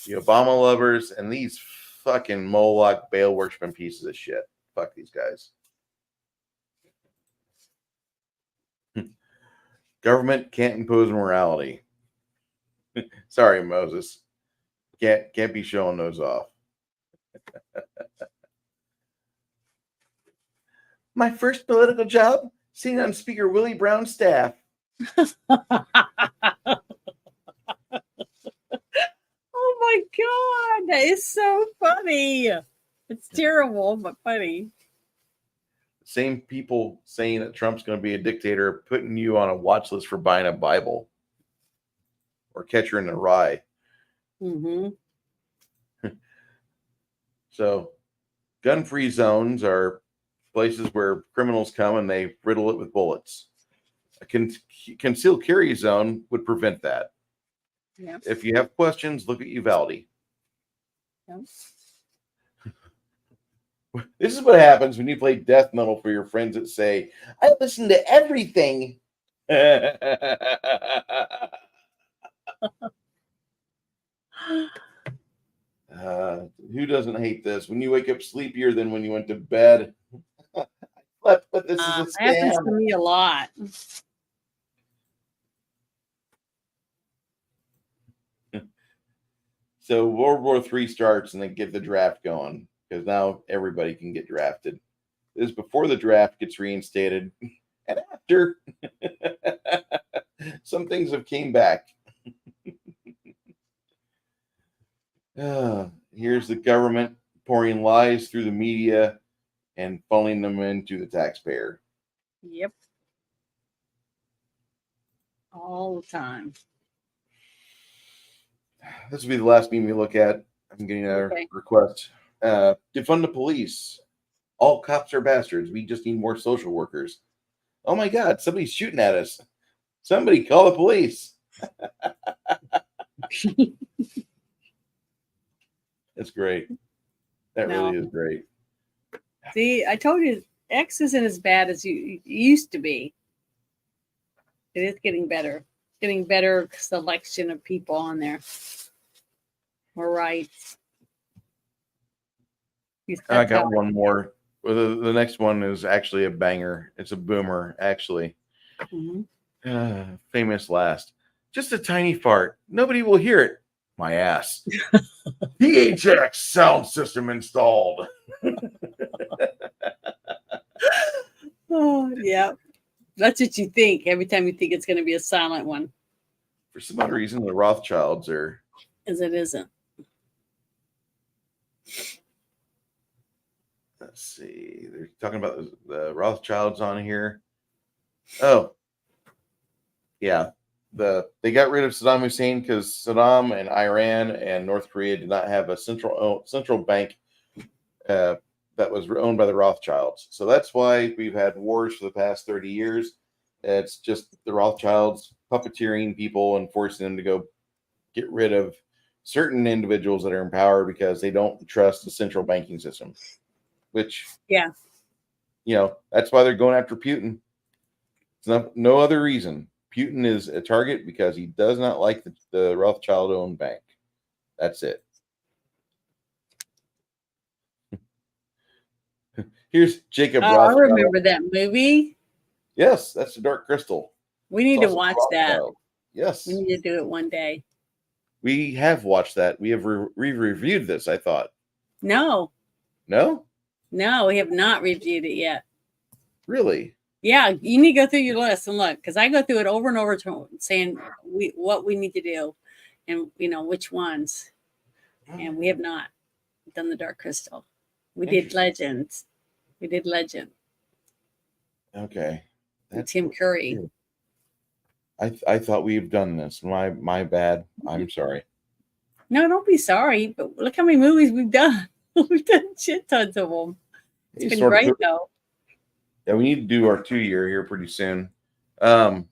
the Obama lovers, and these fucking Moloch Baal worshiping pieces of shit. Fuck these guys. Government can't impose morality. Sorry, Moses. Can't be showing those off. My first political job, sitting on Speaker Willie Brown's staff. Oh my God, that is so funny. It's terrible, but funny. Same people saying that Trump's going to be a dictator are putting you on a watch list for buying a Bible or Catcher in the Rye. Mm-hmm. So gun-free zones are places where criminals come and they riddle it with bullets. A concealed carry zone would prevent that. Yeah. If you have questions, look at Uvalde. Yep. This is what happens when you play death metal for your friends that say, I listen to everything. Who doesn't hate this? When you wake up sleepier than when you went to bed. But this is a That happens scam. to me a lot. So World War III starts and they get the draft going because now everybody can get drafted. This is before the draft gets reinstated and after. Some things have came back. Here's the government pouring lies through the media and funneling them into the taxpayer. Yep. All the time. This will be the last meme we look at. I'm getting a request. Defund the police. All cops are bastards. We just need more social workers. Oh my God, somebody's shooting at us. Somebody call the police. That's great. That really is great. See, I told you, X isn't as bad as you used to be. It is getting better. Getting better selection of people on there. All right. I got one more. Well, the next one is actually a banger. It's a boomer, actually. Mm-hmm. Famous last. Just a tiny fart. Nobody will hear it. My ass. PHX sound system installed. Oh, yeah. That's what you think every time you think it's going to be a silent one. For some odd reason, the Rothschilds are. As it isn't. Let's see. They're talking about the Rothschilds on here. Oh, yeah. They got rid of Saddam Hussein because Saddam and Iran and North Korea did not have a central bank that was owned by the Rothschilds. So that's why we've had wars for the past 30 years. It's just the Rothschilds puppeteering people and forcing them to go get rid of certain individuals that are in power because they don't trust the central banking system, which, Yeah. That's why they're going after Putin. It's no other reason. Putin is a target because he does not like the Rothschild-owned bank. That's it. Here's Jacob Oh, I Rothschild. remember that movie. Yes, that's the Dark Crystal. We need It's to also watch Rothschild. Yes, that. We need to do it one day. we have watched that. We have reviewed this, I thought. No, No? we have not reviewed it yet. Really? Yeah, you need to go through your list and look, because I go through it over and over saying what we need to do and which ones. And we have not done the Dark Crystal. We did Legends. We did Legend. Okay. With Tim Curry. weird. I thought we've done this. My bad. I'm sorry. No, don't be sorry. But look how many movies we've done. We've done shit tons of them. It's been Sort of- great though. Yeah, we need to do our 2-year here pretty soon. Oh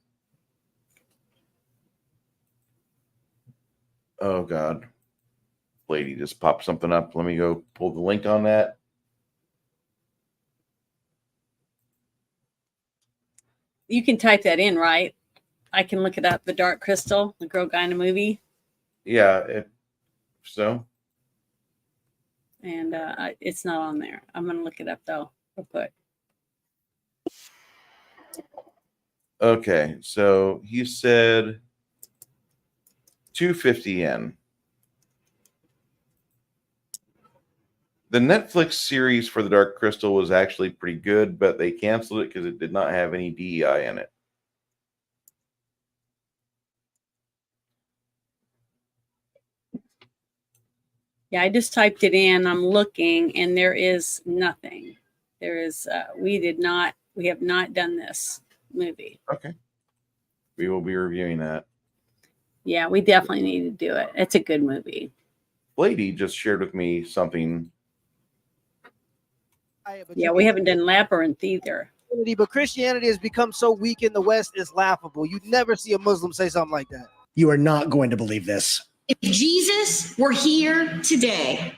God. Lady just popped something up. Let me go pull the link on that. You can type that in, right? I can look it up. The Dark Crystal, the girl guy in the movie. Yeah, so And it's not on there. I'm going to look it up though. Real quick. okay, so he said 250 yen. The Netflix series for the Dark Crystal was actually pretty good, but they canceled it because it did not have any DEI in it. Yeah, I just typed it in. I'm looking and there is nothing. There is, we have not done this movie. Okay. We will be reviewing that. Yeah, we definitely need to do it. It's a good movie. Lady just shared with me something. Yeah, we haven't done Labyrinth either. But Christianity has become so weak in the West, it's laughable. You'd never see a Muslim say something like that. You are not going to believe this. If Jesus were here today,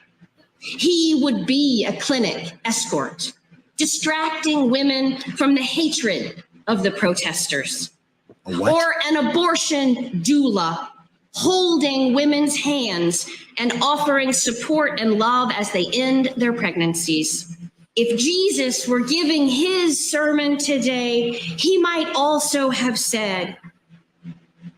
he would be a clinic escort, distracting women from the hatred of the protesters. What? Or an abortion doula, holding women's hands and offering support and love as they end their pregnancies. If Jesus were giving his sermon today, he might also have said,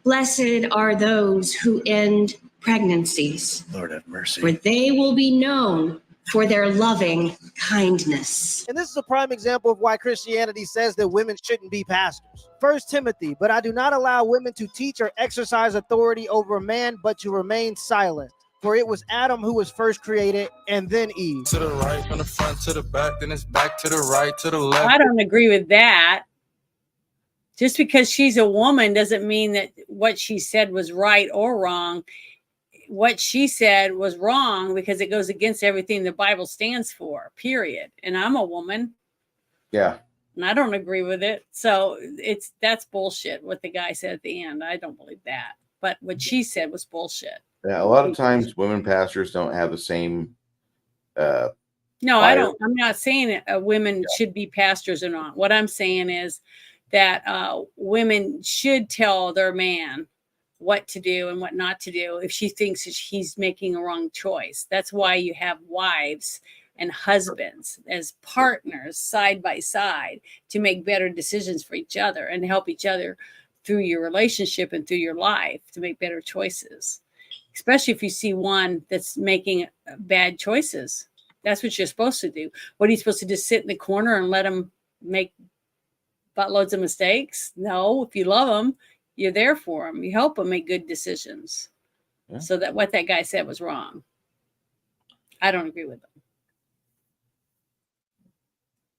"Blessed are those who end pregnancies, Lord have for mercy. they will be known for their loving kindness." And this is a prime example of why Christianity says that women shouldn't be pastors. 1 Timothy, but I do not allow women to teach or exercise authority over a man, but to remain silent. For it was Adam who was first created, and then Eve. To the right, from the front to the back, then it's back to the right, to the left. I don't agree with that. Just because she's a woman doesn't mean that what she said was right or wrong. What she said was wrong because it goes against everything the Bible stands for, period. And I'm a woman. Yeah. And I don't agree with it. So that's bullshit what the guy said at the end. I don't believe that. But what she said was bullshit. Yeah, a lot of times women pastors don't have the same No, I don't. I'm not saying women should be pastors or not. What I'm saying is that women should tell their man what to do and what not to do if she thinks that he's making a wrong choice. That's why you have wives and husbands as partners side by side to make better decisions for each other and help each other through your relationship and through your life to make better choices. Especially if you see one that's making bad choices. That's what you're supposed to do. What are you supposed to just sit in the corner and let them make buttloads of mistakes? No, if you love them, you're there for them. You help them make good decisions. Yeah. So that what that guy said was wrong. I don't agree with him.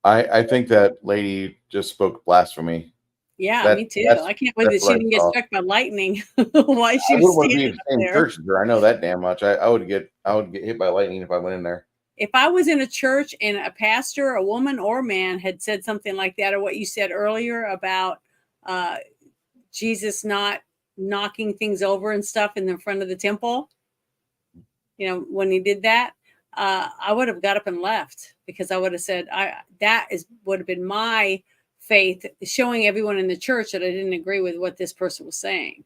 I think that lady just spoke blasphemy. Yeah, me too. I can't believe that she didn't get struck by lightning while she I was wouldn't want to be standing in up the same there. church as her. I know that damn much. I would get hit by lightning if I went in there. If I was in a church and a pastor, a woman or a man had said something like that, or what you said earlier about Jesus not knocking things over and stuff in the front of the temple, you know, when he did that, I would have got up and left, because I would have said, would have been my faith showing everyone in the church that I didn't agree with what this person was saying.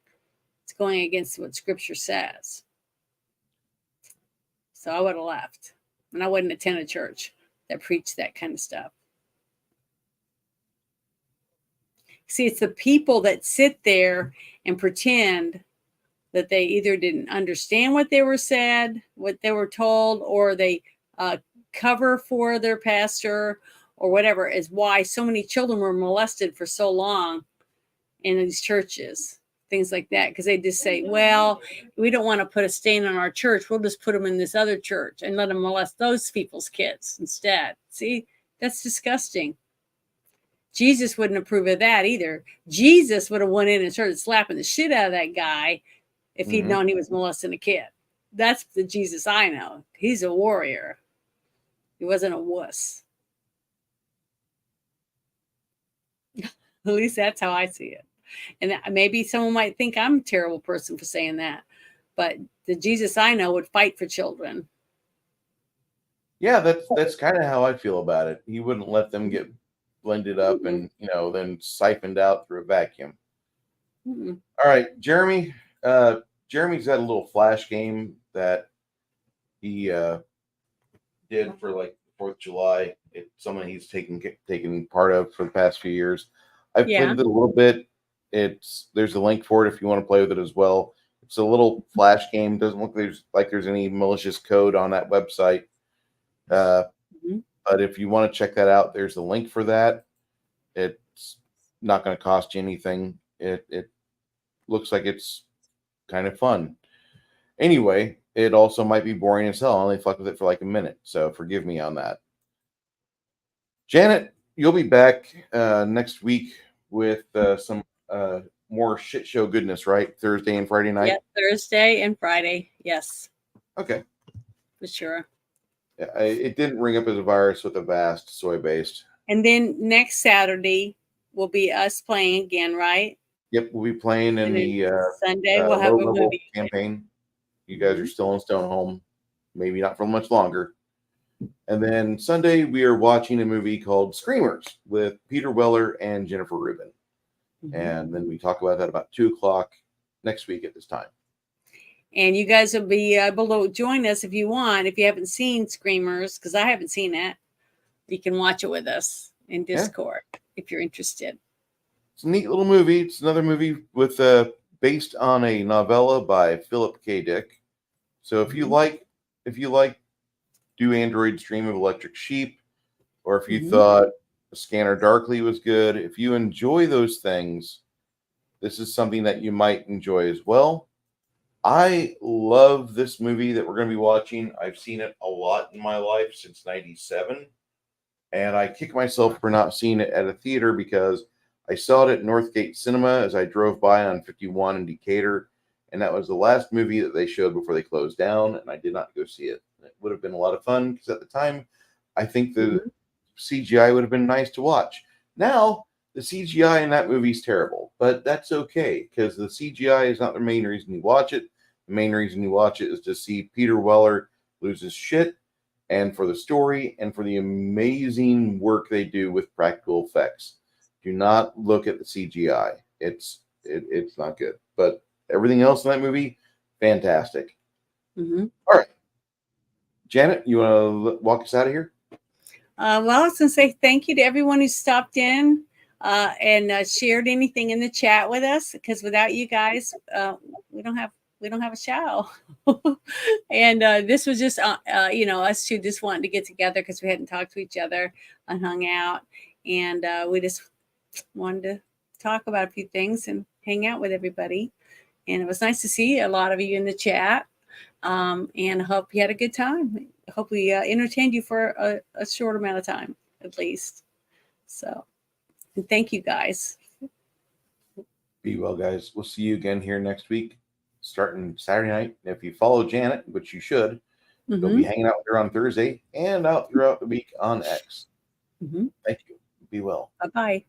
It's going against what scripture says. So I would have left, and I wouldn't attend a church that preached that kind of stuff. See, it's the people that sit there and pretend that they either didn't understand what they were said, what they were told, or they cover for their pastor or whatever, is why so many children were molested for so long in these churches, things like that, because they just say, well, we don't want to put a stain on our church. We'll just put them in this other church and let them molest those people's kids instead. See, that's disgusting. Jesus wouldn't approve of that either. Jesus would have went in and started slapping the shit out of that guy if he'd known he was molesting a kid. That's the Jesus I know. He's a warrior. He wasn't a wuss. At least that's how I see it. And maybe someone might think I'm a terrible person for saying that, but the Jesus I know would fight for children. Yeah, that's kind of how I feel about it. He wouldn't let them get blended up and, you know, then siphoned out through a vacuum. All right, Jeremy. Jeremy's got a little flash game that he did for like 4th of July. It's something he's taken part of for the past few years. I've played with it a little bit. There's a link for it if you want to play with it as well. It's a little flash game. Doesn't look like there's any malicious code on that website. But if you want to check that out, there's a link for that. It's not going to cost you anything. It looks like it's kind of fun. Anyway, it also might be boring as hell. I only fucked with it for like a minute, so forgive me on that. Janet, you'll be back next week with some more shit show goodness, right? Thursday and Friday night? Yeah, Thursday and Friday. Yes. Okay. For sure. Yeah, it didn't ring up as a virus with a vast soy-based. And then next Saturday will be us playing again, right? Yep, we'll be playing in the Sunday. We'll have a movie campaign. You guys are still in Stoneholm, maybe not for much longer. And then Sunday we are watching a movie called Screamers with Peter Weller and Jennifer Rubin. And then we talk about that about 2:00 next week at this time. And you guys will be able to join us if you want. If you haven't seen Screamers, because I haven't seen it, you can watch it with us in Discord if you're interested. It's a neat little movie. It's another movie with based on a novella by Philip K. Dick. So if you like Do Androids Dream of Electric Sheep, or if you thought Scanner Darkly was good, if you enjoy those things, this is something that you might enjoy as well. I love this movie that we're going to be watching. I've seen it a lot in my life since '97, and I kick myself for not seeing it at a theater because I saw it at Northgate Cinema as I drove by on 51 in Decatur, and that was the last movie that they showed before they closed down, and I did not go see it. It would have been a lot of fun because at the time, I think the CGI would have been nice to watch. Now, the CGI in that movie is terrible, but that's okay because the CGI is not the main reason you watch it. The main reason you watch it is to see Peter Weller lose his shit, and for the story and for the amazing work they do with practical effects. Do not look at the CGI. It's not good, but everything else in that movie, fantastic. All right, Janet, you want to walk us out of here? Well, I was going to say thank you to everyone who stopped in and shared anything in the chat with us, because without you guys, we don't have a show. And this was just us two just wanting to get together because we hadn't talked to each other and hung out, and we just wanted to talk about a few things and hang out with everybody. And it was nice to see a lot of you in the chat, and I hope you had a good time. I hope we entertained you for a short amount of time at least. So, and thank you guys. Be well, guys. We'll see you again here next week, starting Saturday night. If you follow Janet, which you should, you'll be hanging out with her on Thursday and out throughout the week on X. Thank you. Be well. Bye-bye.